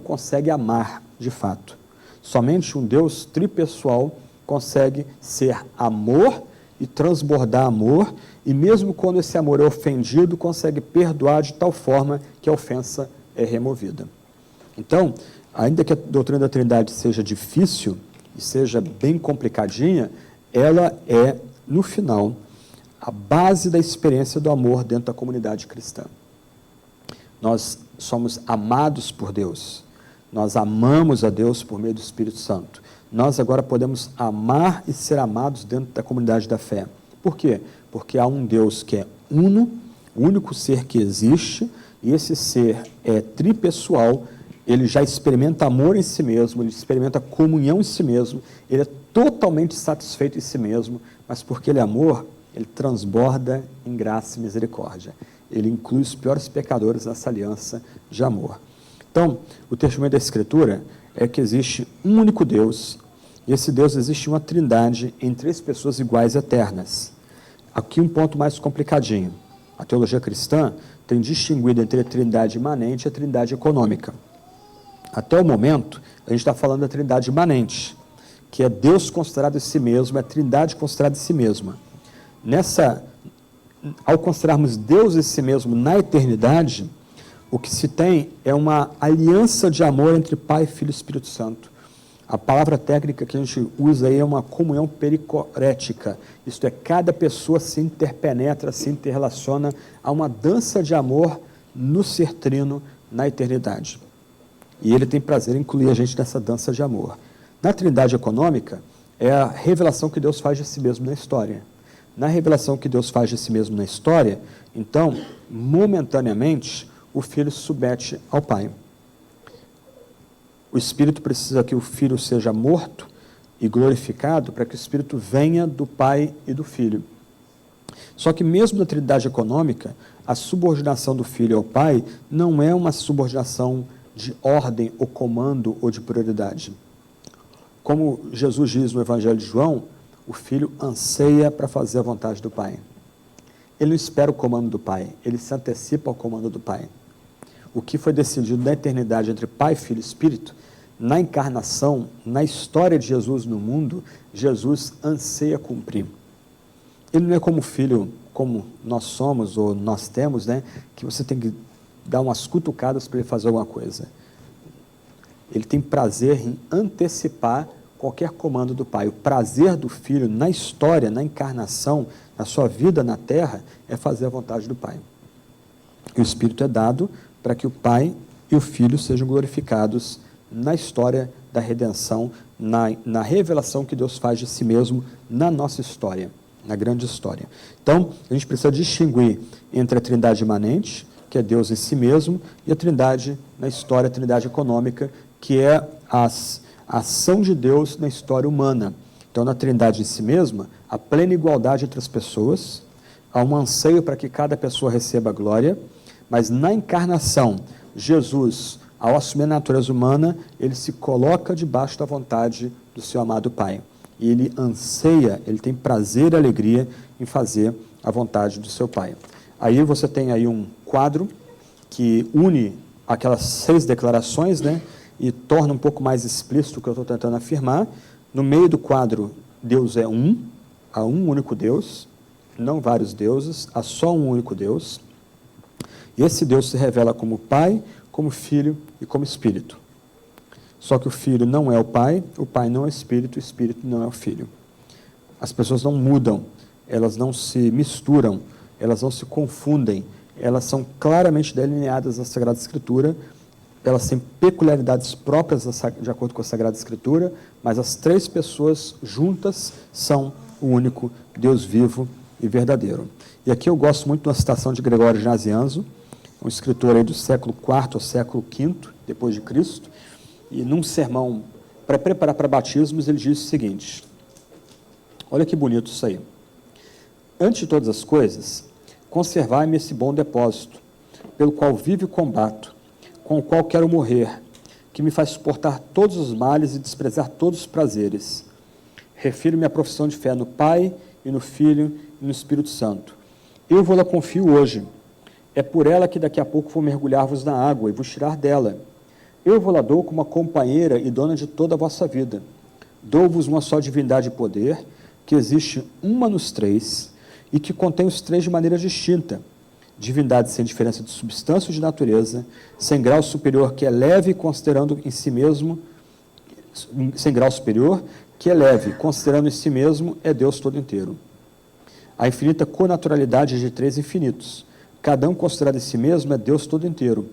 consegue amar de fato. Somente um Deus tripessoal consegue ser amor e transbordar amor, e mesmo quando esse amor é ofendido, consegue perdoar de tal forma que a ofensa é removida. Então, ainda que a doutrina da Trindade seja difícil e seja bem complicadinha, ela é, no final, a base da experiência do amor dentro da comunidade cristã. Nós somos amados por Deus. Nós amamos a Deus por meio do Espírito Santo. Nós agora podemos amar e ser amados dentro da comunidade da fé. Por quê? Porque há um Deus que é uno, o único ser que existe, e esse ser é tripessoal, ele já experimenta amor em si mesmo, ele experimenta comunhão em si mesmo, ele é totalmente satisfeito em si mesmo, mas porque ele é amor, ele transborda em graça e misericórdia. Ele inclui os piores pecadores nessa aliança de amor. Então, o testemunho da Escritura é que existe um único Deus, e esse Deus existe uma trindade em três pessoas iguais e eternas. Aqui um ponto mais complicadinho. A teologia cristã tem distinguido entre a trindade imanente e a trindade econômica. Até o momento, a gente está falando da trindade imanente, que é Deus considerado em si mesmo, é a trindade considerada em si mesma. Ao considerarmos Deus em si mesmo na eternidade, o que se tem é uma aliança de amor entre Pai, Filho e Espírito Santo. A palavra técnica que a gente usa aí é uma comunhão pericorética. Isto é, cada pessoa se interpenetra, se interrelaciona a uma dança de amor no ser trino na eternidade. E ele tem prazer em incluir a gente nessa dança de amor. Na trindade econômica, é a revelação que Deus faz de si mesmo na história. Na revelação que Deus faz de si mesmo na história, então, momentaneamente, o Filho se submete ao Pai. O Espírito precisa que o Filho seja morto e glorificado para que o Espírito venha do Pai e do Filho. Só que mesmo na trindade econômica, a subordinação do Filho ao Pai não é uma subordinação de ordem ou comando ou de prioridade. Como Jesus diz no Evangelho de João, o Filho anseia para fazer a vontade do Pai. Ele não espera o comando do Pai, ele se antecipa ao comando do Pai. O que foi decidido na eternidade entre Pai, Filho e Espírito, na encarnação, na história de Jesus no mundo, Jesus anseia cumprir. Ele não é como filho, como nós somos ou nós temos, né, que você tem que dar umas cutucadas para ele fazer alguma coisa. Ele tem prazer em antecipar qualquer comando do Pai. O prazer do Filho na história, na encarnação, na sua vida na terra, é fazer a vontade do Pai. E o Espírito é dado para que o Pai e o Filho sejam glorificados na história da redenção, na revelação que Deus faz de si mesmo na nossa história, na grande história. Então, a gente precisa distinguir entre a trindade imanente, que é Deus em si mesmo, e a trindade na história, a trindade econômica, que é a ação de Deus na história humana. Então, na trindade em si mesma, a plena igualdade entre as pessoas, há um anseio para que cada pessoa receba a glória, mas na encarnação, Jesus, ao assumir a natureza humana, ele se coloca debaixo da vontade do seu amado Pai. E ele anseia, ele tem prazer e alegria em fazer a vontade do seu Pai. Aí você tem aí um quadro que une aquelas 6 declarações, né, e torna um pouco mais explícito o que eu estou tentando afirmar. No meio do quadro, Deus é um, há um único Deus. não vários deuses, há só um único Deus. E esse Deus se revela como Pai, como Filho e como Espírito. Só que o Filho não é o Pai não é o Espírito não é o Filho. As pessoas não mudam, elas não se misturam, elas não se confundem, elas são claramente delineadas na Sagrada Escritura, elas têm peculiaridades próprias de acordo com a Sagrada Escritura, mas as três pessoas juntas são o único Deus vivo e verdadeiro. E aqui eu gosto muito de uma citação de Gregório de Nazianzo, um escritor aí do século IV ao século V, depois de Cristo, e num sermão para preparar para batismos, ele diz o seguinte: olha que bonito isso aí. Antes de todas as coisas, conservai-me esse bom depósito, pelo qual vivo e combato, com o qual quero morrer, que me faz suportar todos os males e desprezar todos os prazeres. Refiro-me à profissão de fé no Pai, e no Filho, e no Espírito Santo. Eu vou-la confio hoje. É por ela que daqui a pouco vou mergulhar-vos na água e vos tirar dela. Eu vou-la dou como a companheira e dona de toda a vossa vida. Dou-vos uma só divindade e poder, que existe uma nos três, e que contém os três de maneira distinta. Divindade sem diferença de substância ou de natureza, sem grau superior que eleve, considerando em si mesmo, sem grau superior, que eleve, considerando em si mesmo, é Deus todo inteiro. A infinita connaturalidade de três infinitos. Cada um considerado em si mesmo é Deus todo inteiro.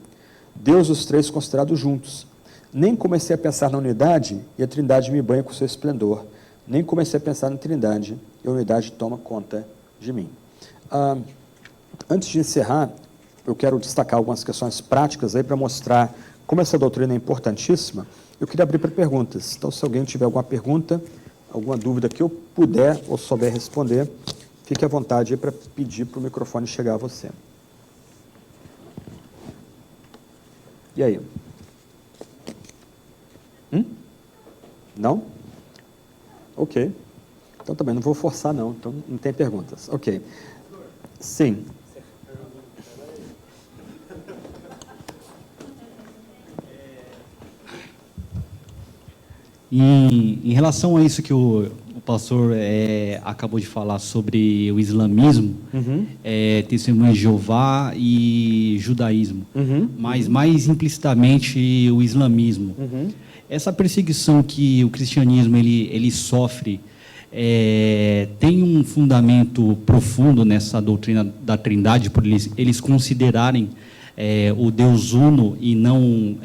Deus os três considerados juntos. Nem comecei a pensar na unidade e a Trindade me banha com seu esplendor. Nem comecei a pensar na Trindade e a unidade toma conta de mim. Antes de encerrar, eu quero destacar algumas questões práticas aí para mostrar como essa doutrina é importantíssima. Eu queria abrir para perguntas. Então, se alguém tiver alguma pergunta, alguma dúvida que eu puder ou souber responder, fique à vontade aí para pedir para o microfone chegar a você. E aí? Não? Ok. Então, também não vou forçar, não. Então, não tem perguntas. Ok. Sim. Em relação a isso que o pastor acabou de falar sobre o islamismo, testemunho de Jeová e judaísmo, mas mais implicitamente o islamismo. Essa perseguição que o cristianismo ele sofre tem um fundamento profundo nessa doutrina da Trindade, por eles considerarem o Deus uno e não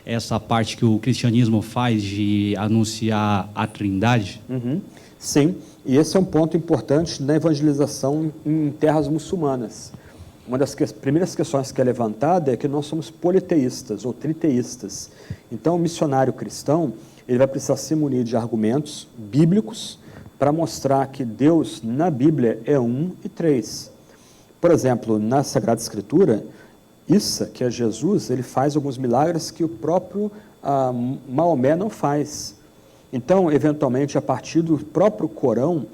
essa parte que o cristianismo faz de anunciar a Trindade? Sim, e esse é um ponto importante na evangelização em terras muçulmanas. Uma das primeiras questões que é levantada é que nós somos politeístas ou triteístas. Então, o missionário cristão ele vai precisar se munir de argumentos bíblicos para mostrar que Deus, na Bíblia, é um e três. Por exemplo, na Sagrada Escritura, Issa, que é Jesus, ele faz alguns milagres que o próprio Maomé não faz. Então, eventualmente, a partir do próprio Corão,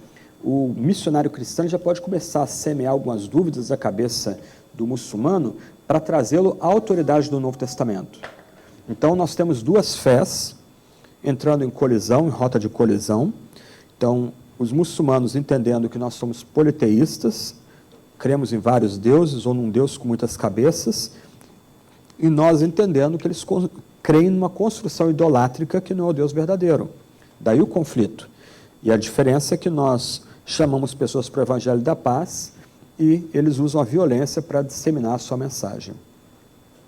o missionário cristão já pode começar a semear algumas dúvidas na cabeça do muçulmano para trazê-lo à autoridade do Novo Testamento. Então, nós temos duas fés entrando em colisão, em rota de colisão. Então, os muçulmanos entendendo que nós somos politeístas, cremos em vários deuses ou num Deus com muitas cabeças, e nós entendendo que eles creem numa construção idolátrica que não é o Deus verdadeiro. Daí o conflito. E a diferença é que nós chamamos pessoas para o Evangelho da Paz e eles usam a violência para disseminar a sua mensagem.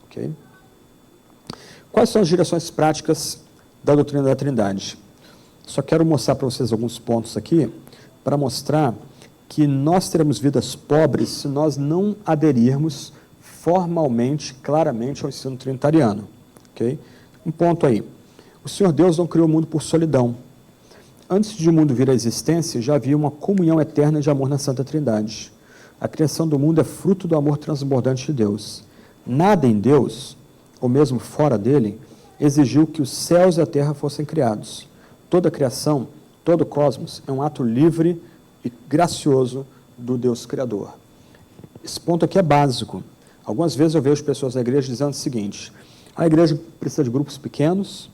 Ok? Quais são as direções práticas da doutrina da Trindade? Só quero mostrar para vocês alguns pontos aqui, para mostrar que nós teremos vidas pobres se nós não aderirmos formalmente, claramente, ao ensino trinitariano. Okay? Um ponto aí. O Senhor Deus não criou o mundo por solidão. Antes de o mundo vir à existência, já havia uma comunhão eterna de amor na Santa Trindade. A criação do mundo é fruto do amor transbordante de Deus. Nada em Deus, ou mesmo fora dele, exigiu que os céus e a terra fossem criados. Toda a criação, todo o cosmos, é um ato livre e gracioso do Deus Criador. Esse ponto aqui é básico. Algumas vezes eu vejo pessoas na igreja dizendo o seguinte: a igreja precisa de grupos pequenos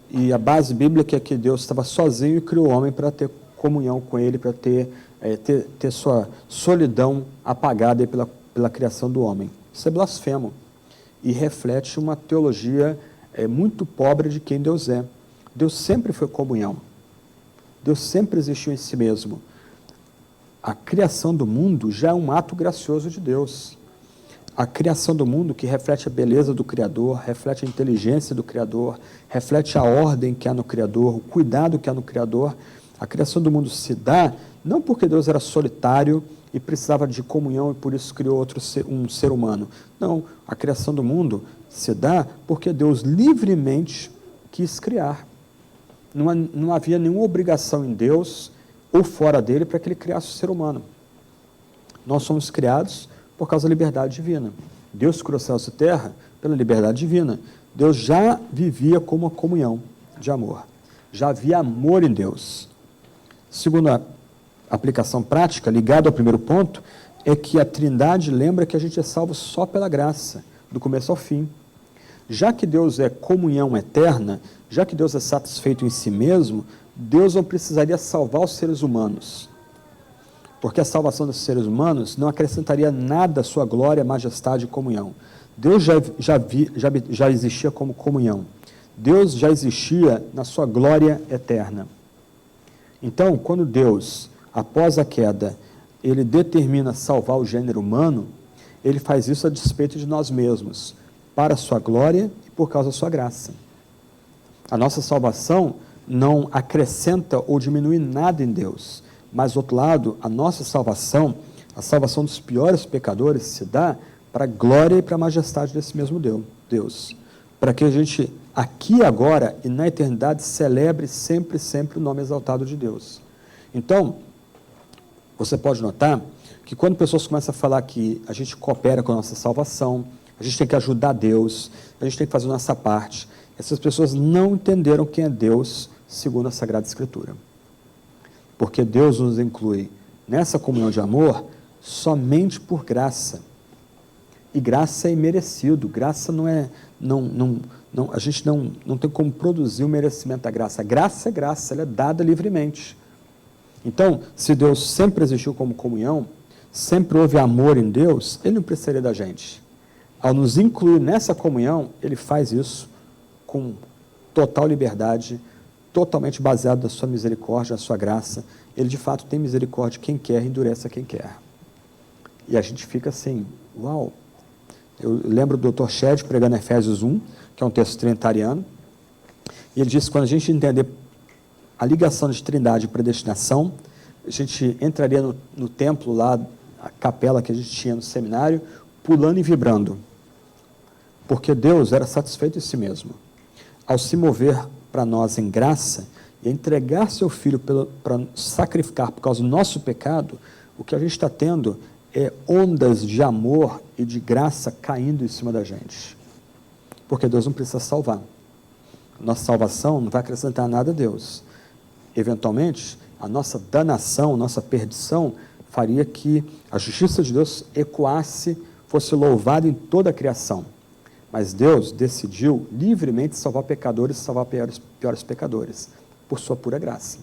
e a base bíblica é que Deus estava sozinho e criou o homem para ter comunhão com Ele, para ter sua solidão apagada pela criação do homem. Isso é blasfemo e reflete uma teologia muito pobre de quem Deus é. Deus sempre foi comunhão. Deus sempre existiu em si mesmo. A criação do mundo já é um ato gracioso de Deus. A criação do mundo, que reflete a beleza do Criador, reflete a inteligência do Criador, reflete a ordem que há no Criador, o cuidado que há no Criador. A criação do mundo se dá não porque Deus era solitário e precisava de comunhão e por isso criou um ser humano. Não, a criação do mundo se dá porque Deus livremente quis criar. Não havia nenhuma obrigação em Deus ou fora dele para que ele criasse o ser humano. Nós somos criados por causa da liberdade divina. Deus criou céus e terra pela liberdade divina. Deus já vivia como uma comunhão de amor. Já havia amor em Deus. Segunda aplicação prática, ligado ao primeiro ponto, é que a Trindade lembra que a gente é salvo só pela graça, do começo ao fim. Já que Deus é comunhão eterna, já que Deus é satisfeito em si mesmo, Deus não precisaria salvar os seres humanos. Porque a salvação dos seres humanos não acrescentaria nada à sua glória, majestade e comunhão. Deus já existia como comunhão. Deus já existia na sua glória eterna. Então, quando Deus, após a queda, ele determina salvar o gênero humano, ele faz isso a despeito de nós mesmos, para a sua glória e por causa da sua graça. A nossa salvação não acrescenta ou diminui nada em Deus, mas, do outro lado, a nossa salvação, a salvação dos piores pecadores, se dá para a glória e para a majestade desse mesmo Deus. Para que a gente, aqui agora e na eternidade, celebre sempre, sempre o nome exaltado de Deus. Então, você pode notar que quando pessoas começam a falar que a gente coopera com a nossa salvação, a gente tem que ajudar Deus, a gente tem que fazer a nossa parte, essas pessoas não entenderam quem é Deus segundo a Sagrada Escritura. Porque Deus nos inclui nessa comunhão de amor somente por graça. E graça é imerecido, graça não é, a gente não tem como produzir o merecimento da graça. A graça é graça, ela é dada livremente. Então, se Deus sempre existiu como comunhão, sempre houve amor em Deus, Ele não precisaria da gente. Ao nos incluir nessa comunhão, Ele faz isso com total liberdade, totalmente baseado na sua misericórdia, na sua graça. Ele, de fato, tem misericórdia de quem quer e endurece a quem quer. E a gente fica assim, uau! Eu lembro do Dr. Shedd pregando Efésios 1, que é um texto trinitariano, e ele disse que quando a gente entender a ligação de trindade e predestinação, a gente entraria no templo lá, a capela que a gente tinha no seminário, pulando e vibrando. Porque Deus era satisfeito em si mesmo. Ao se mover para nós em graça e entregar seu Filho para sacrificar por causa do nosso pecado, o que a gente está tendo é ondas de amor e de graça caindo em cima da gente. Porque Deus não precisa salvar. Nossa salvação não vai acrescentar nada a Deus. Eventualmente, a nossa danação, nossa perdição, faria que a justiça de Deus ecoasse, fosse louvada em toda a criação. Mas Deus decidiu livremente salvar pecadores e salvar piores pecadores, por sua pura graça.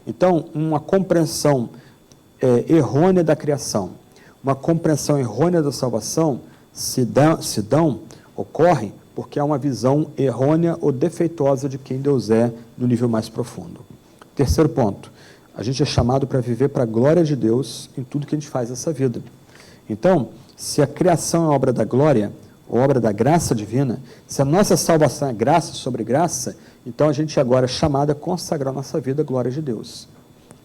Então, uma compreensão errônea da criação, uma compreensão errônea da salvação ocorre porque há uma visão errônea ou defeituosa de quem Deus é no nível mais profundo. Terceiro ponto, a gente é chamado para viver para a glória de Deus em tudo que a gente faz nessa vida. Então, se a criação é obra da glória, ou obra da graça divina, se a nossa salvação é graça sobre graça, então a gente agora é chamado a consagrar nossa vida à glória de Deus.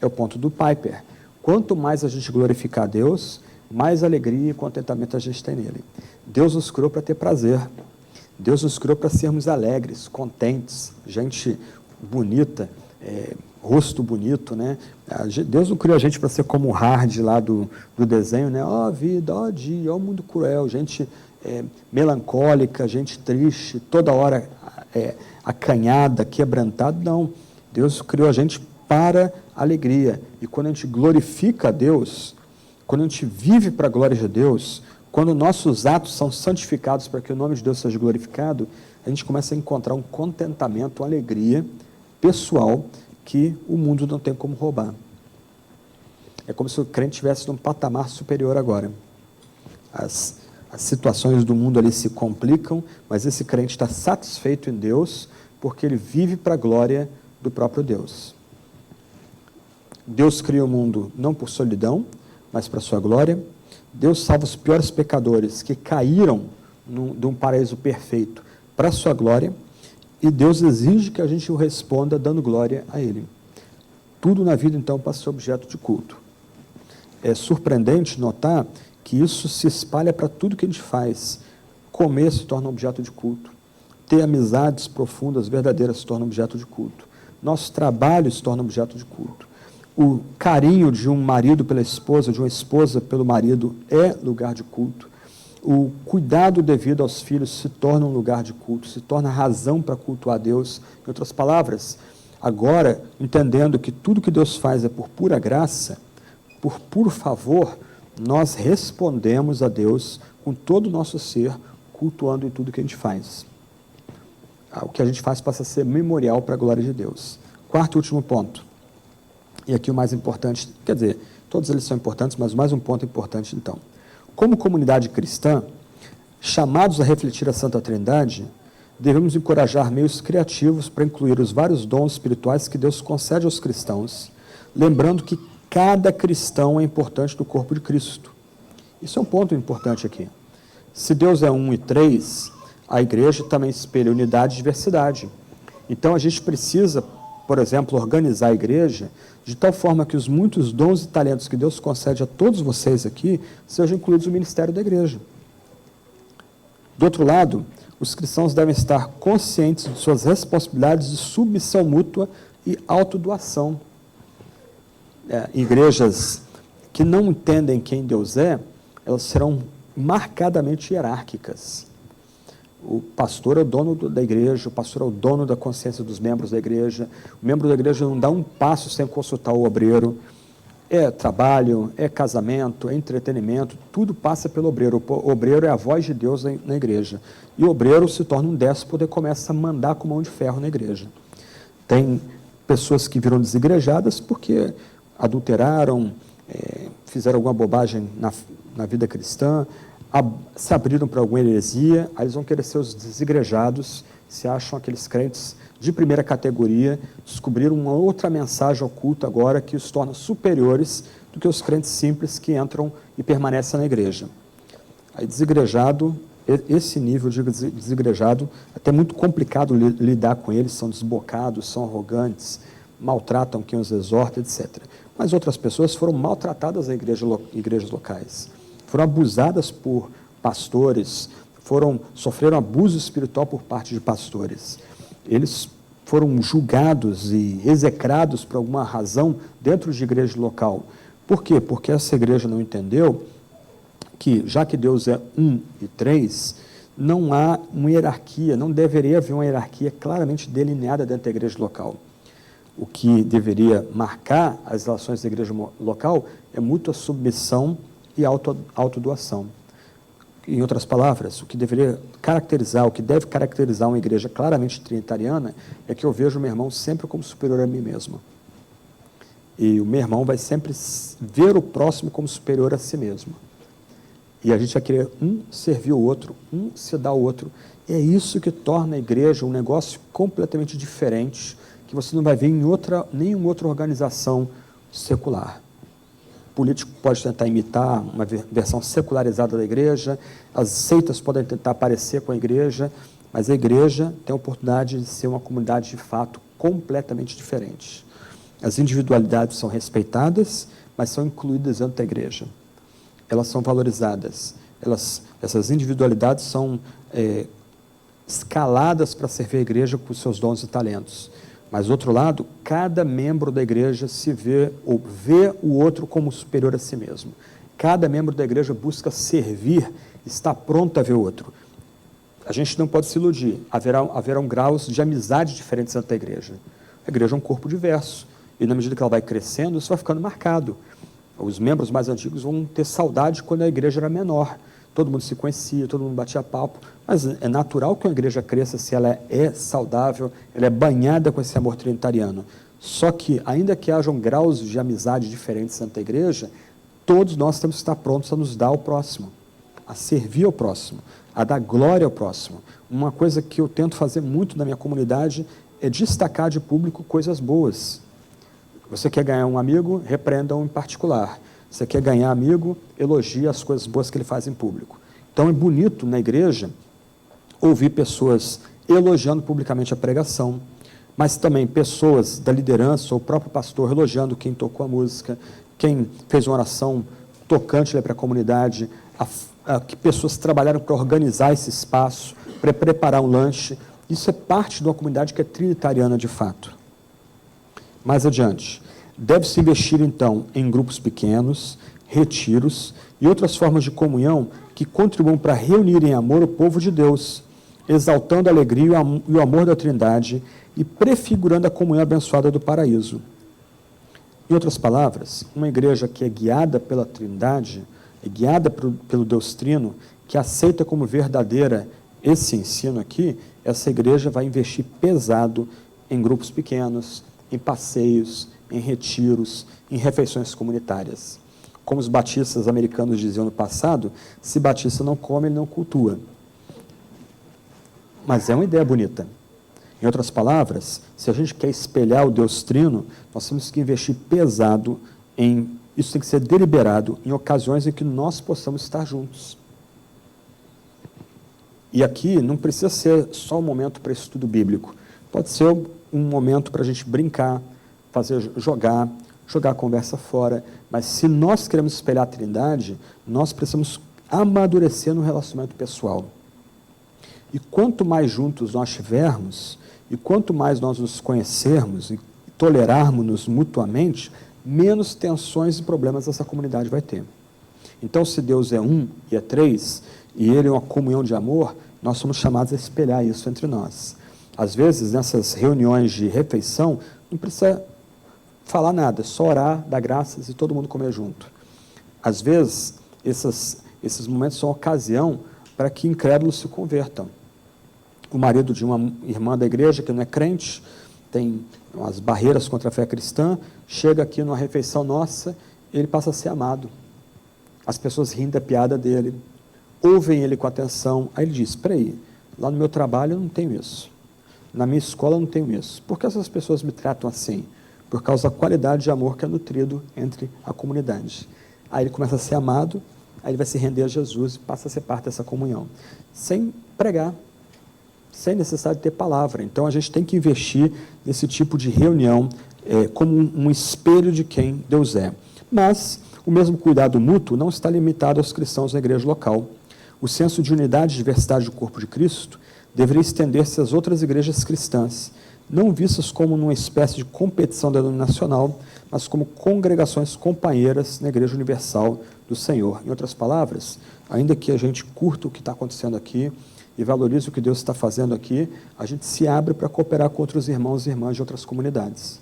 É o ponto do Piper. Quanto mais a gente glorificar a Deus, mais alegria e contentamento a gente tem nele. Deus nos criou para ter prazer. Deus nos criou para sermos alegres, contentes, gente bonita, rosto bonito, né? Deus não criou a gente para ser como o Hard lá do desenho, né? Ó vida, ó dia, ó mundo cruel, gente melancólica, gente triste, toda hora acanhada, quebrantada. Não, Deus criou a gente para alegria. E quando a gente glorifica a Deus, quando a gente vive para a glória de Deus, quando nossos atos são santificados para que o nome de Deus seja glorificado, a gente começa a encontrar um contentamento, uma alegria pessoal que o mundo não tem como roubar. É como se o crente estivesse num patamar superior agora. As situações do mundo ali se complicam, mas esse crente está satisfeito em Deus, porque ele vive para a glória do próprio Deus. Deus cria o mundo não por solidão, mas para a sua glória. Deus salva os piores pecadores que caíram de um paraíso perfeito para a sua glória, e Deus exige que a gente o responda dando glória a Ele. Tudo na vida, então, passa a ser objeto de culto. É surpreendente notar que isso se espalha para tudo que a gente faz. Comer se torna objeto de culto. Ter amizades profundas, verdadeiras, se torna objeto de culto. Nosso trabalho se torna objeto de culto. O carinho de um marido pela esposa, de uma esposa pelo marido, é lugar de culto. O cuidado devido aos filhos se torna um lugar de culto, se torna razão para cultuar a Deus. Em outras palavras, agora, entendendo que tudo que Deus faz é por pura graça, por puro favor, nós respondemos a Deus com todo o nosso ser, cultuando em tudo que a gente faz. O que a gente faz passa a ser memorial para a glória de Deus. Quarto e último ponto. E aqui o mais importante, quer dizer, todos eles são importantes, mas mais um ponto importante então. Como comunidade cristã, chamados a refletir a Santa Trindade, devemos encorajar meios criativos para incluir os vários dons espirituais que Deus concede aos cristãos, lembrando que cada cristão é importante no corpo de Cristo. Isso é um ponto importante aqui. Se Deus é 1 e 3, a igreja também espelha unidade e diversidade. Então a gente precisa, por exemplo, organizar a igreja de tal forma que os muitos dons e talentos que Deus concede a todos vocês aqui sejam incluídos no ministério da igreja. Do outro lado, os cristãos devem estar conscientes de suas responsabilidades de submissão mútua e autodoação. Igrejas que não entendem quem Deus é, elas serão marcadamente hierárquicas. O pastor é o dono da igreja, o pastor é o dono da consciência dos membros da igreja, o membro da igreja não dá um passo sem consultar o obreiro. É trabalho, é casamento, é entretenimento, tudo passa pelo obreiro. O obreiro é a voz de Deus na igreja. E o obreiro se torna um déspota e começa a mandar com mão de ferro na igreja. Tem pessoas que viram desigrejadas porque adulteraram, fizeram alguma bobagem na vida cristã, se abriram para alguma heresia, aí eles vão querer ser os desigrejados, se acham aqueles crentes de primeira categoria, descobriram uma outra mensagem oculta agora que os torna superiores do que os crentes simples que entram e permanecem na igreja. Aí desigrejado, esse nível de desigrejado, até muito complicado lidar com eles, são desbocados, são arrogantes, maltratam quem os exorta, etc. Mas outras pessoas foram maltratadas em igrejas locais, foram abusadas por pastores, sofreram abuso espiritual por parte de pastores. Eles foram julgados e execrados por alguma razão dentro de igreja local. Por quê? Porque essa igreja não entendeu que, já que Deus é 1 e 3, não há uma hierarquia, não deveria haver uma hierarquia claramente delineada dentro da igreja local. O que deveria marcar as relações da igreja local é mútua submissão e autodoação. Em outras palavras, o que deve caracterizar uma igreja claramente trinitariana é que eu vejo o meu irmão sempre como superior a mim mesmo. E o meu irmão vai sempre ver o próximo como superior a si mesmo. E a gente vai querer servir o outro, se dar ao outro. E é isso que torna a igreja um negócio completamente diferente, que você não vai ver em nenhuma outra organização secular. O político pode tentar imitar uma versão secularizada da igreja, as seitas podem tentar parecer com a igreja, mas a igreja tem a oportunidade de ser uma comunidade de fato completamente diferente. As individualidades são respeitadas, mas são incluídas dentro da igreja. Elas são valorizadas. Essas individualidades são escaladas para servir a igreja com seus dons e talentos. Mas, do outro lado, cada membro da igreja vê o outro como superior a si mesmo. Cada membro da igreja busca servir, está pronto a ver o outro. A gente não pode se iludir. Haverão graus de amizade diferentes dentro da igreja. A igreja é um corpo diverso. E, na medida que ela vai crescendo, isso vai ficando marcado. Os membros mais antigos vão ter saudade quando a igreja era menor. Todo mundo se conhecia, todo mundo batia papo, mas é natural que uma igreja cresça se ela é saudável, ela é banhada com esse amor trinitariano. Só que, ainda que hajam graus de amizade diferentes dentro da igreja, todos nós temos que estar prontos a nos dar ao próximo, a servir ao próximo, a dar glória ao próximo. Uma coisa que eu tento fazer muito na minha comunidade é destacar de público coisas boas. Você quer ganhar um amigo, repreenda-o em particular. Você quer ganhar amigo, elogie as coisas boas que ele faz em público. Então é bonito na igreja ouvir pessoas elogiando publicamente a pregação, mas também pessoas da liderança ou o próprio pastor elogiando quem tocou a música, quem fez uma oração tocante para a comunidade, que pessoas trabalharam para organizar esse espaço, para preparar um lanche. Isso é parte de uma comunidade que é trinitariana de fato. Mais adiante, deve-se investir então em grupos pequenos, retiros e outras formas de comunhão que contribuam para reunir em amor o povo de Deus, exaltando a alegria e o amor da Trindade e prefigurando a comunhão abençoada do paraíso. Em outras palavras, uma igreja que é guiada pela Trindade, é guiada pelo Deus Trino, que aceita como verdadeira esse ensino aqui, essa igreja vai investir pesado em grupos pequenos, em passeios, em retiros, em refeições comunitárias. Como os batistas americanos diziam no passado, se batista não come, ele não cultua. Mas é uma ideia bonita. Em outras palavras, se a gente quer espelhar o Deus Trino, nós temos que investir pesado em... Isso tem que ser deliberado em ocasiões em que nós possamos estar juntos. E aqui não precisa ser só um momento para estudo bíblico. Pode ser um momento para a gente brincar, jogar a conversa fora. Mas se nós queremos espelhar a Trindade, nós precisamos amadurecer no relacionamento pessoal. E quanto mais juntos nós estivermos, e quanto mais nós nos conhecermos e tolerarmos-nos mutuamente, menos tensões e problemas essa comunidade vai ter. Então, se Deus é um e é três, e Ele é uma comunhão de amor, nós somos chamados a espelhar isso entre nós. Às vezes, nessas reuniões de refeição, não precisa falar nada, só orar, dar graças e todo mundo comer junto. Às vezes, esses momentos são ocasião para que incrédulos se convertam. O marido de uma irmã da igreja que não é crente, tem umas barreiras contra a fé cristã, chega aqui numa refeição nossa, ele passa a ser amado. As pessoas riem da piada dele, ouvem ele com atenção. Aí ele diz, espera aí, lá no meu trabalho eu não tenho isso. Na minha escola eu não tenho isso. Por que essas pessoas me tratam assim? Por causa da qualidade de amor que é nutrido entre a comunidade. Aí ele começa a ser amado, aí ele vai se render a Jesus e passa a ser parte dessa comunhão. Sem pregar, sem necessidade de ter palavra. Então a gente tem que investir nesse tipo de reunião como um espelho de quem Deus é. Mas o mesmo cuidado mútuo não está limitado aos cristãos na igreja local. O senso de unidade e diversidade do corpo de Cristo deveria estender-se às outras igrejas cristãs, não vistas como numa espécie de competição denominacional, mas como congregações companheiras na Igreja Universal do Senhor. Em outras palavras, ainda que a gente curta o que está acontecendo aqui e valorize o que Deus está fazendo aqui, a gente se abre para cooperar com outros irmãos e irmãs de outras comunidades.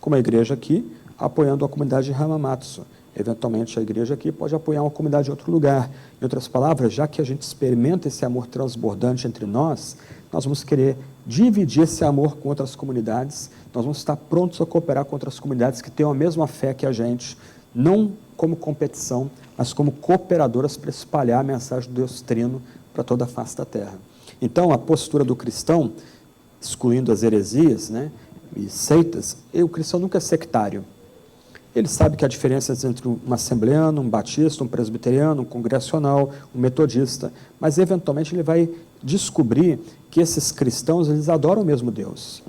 Como a igreja aqui, apoiando a comunidade de Hamamatsu. Eventualmente, a igreja aqui pode apoiar uma comunidade em outro lugar. Em outras palavras, já que a gente experimenta esse amor transbordante entre nós vamos querer dividir esse amor com outras comunidades, nós vamos estar prontos a cooperar com outras comunidades que tenham a mesma fé que a gente, não como competição, mas como cooperadoras para espalhar a mensagem do Deus Trino para toda a face da terra. Então, a postura do cristão, excluindo as heresias, e seitas, o cristão nunca é sectário. Ele sabe que a diferença é entre um assembleano, um batista, um presbiteriano, um congregacional, um metodista, mas eventualmente ele vai descobrir que esses cristãos, eles adoram o mesmo Deus,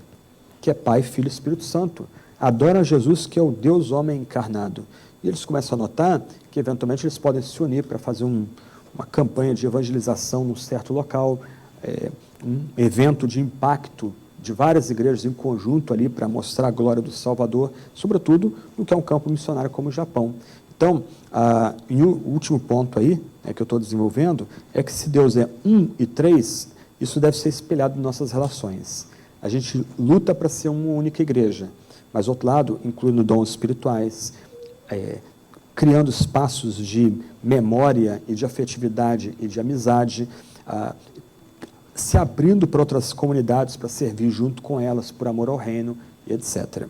que é Pai, Filho e Espírito Santo. Adoram Jesus, que é o Deus homem encarnado. E eles começam a notar que eventualmente eles podem se unir para fazer uma campanha de evangelização num certo local, um evento de impacto de várias igrejas em conjunto ali para mostrar a glória do Salvador, sobretudo no que é um campo missionário como o Japão. Então, e o último ponto aí, que eu estou desenvolvendo, é que se Deus é um e três, isso deve ser espelhado em nossas relações. A gente luta para ser uma única igreja, mas, do outro lado, incluindo dons espirituais, criando espaços de memória e de afetividade e de amizade, se abrindo para outras comunidades para servir junto com elas, por amor ao reino, e etc.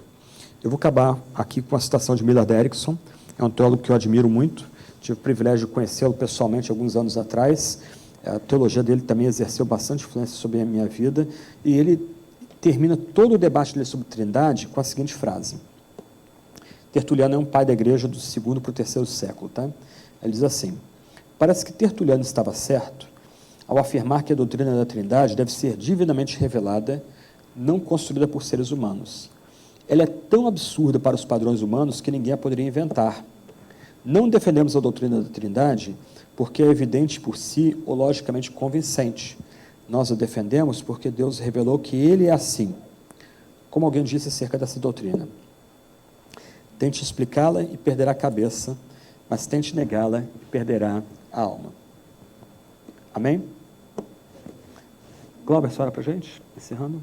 Eu vou acabar aqui com a citação de Millard Erickson, é um teólogo que eu admiro muito, tive o privilégio de conhecê-lo pessoalmente alguns anos atrás, a teologia dele também exerceu bastante influência sobre a minha vida, e ele termina todo o debate dele sobre Trindade com a seguinte frase. Tertuliano é um pai da igreja do segundo para o terceiro século, tá? Ele diz assim, parece que Tertuliano estava certo ao afirmar que a doutrina da Trindade deve ser divinamente revelada, não construída por seres humanos. Ela é tão absurda para os padrões humanos que ninguém a poderia inventar. Não defendemos a doutrina da Trindade porque é evidente por si ou logicamente convincente. Nós a defendemos porque Deus revelou que Ele é assim. Como alguém disse acerca dessa doutrina. Tente explicá-la e perderá a cabeça, mas tente negá-la e perderá a alma. Amém? Glauber, só ora para a gente, encerrando.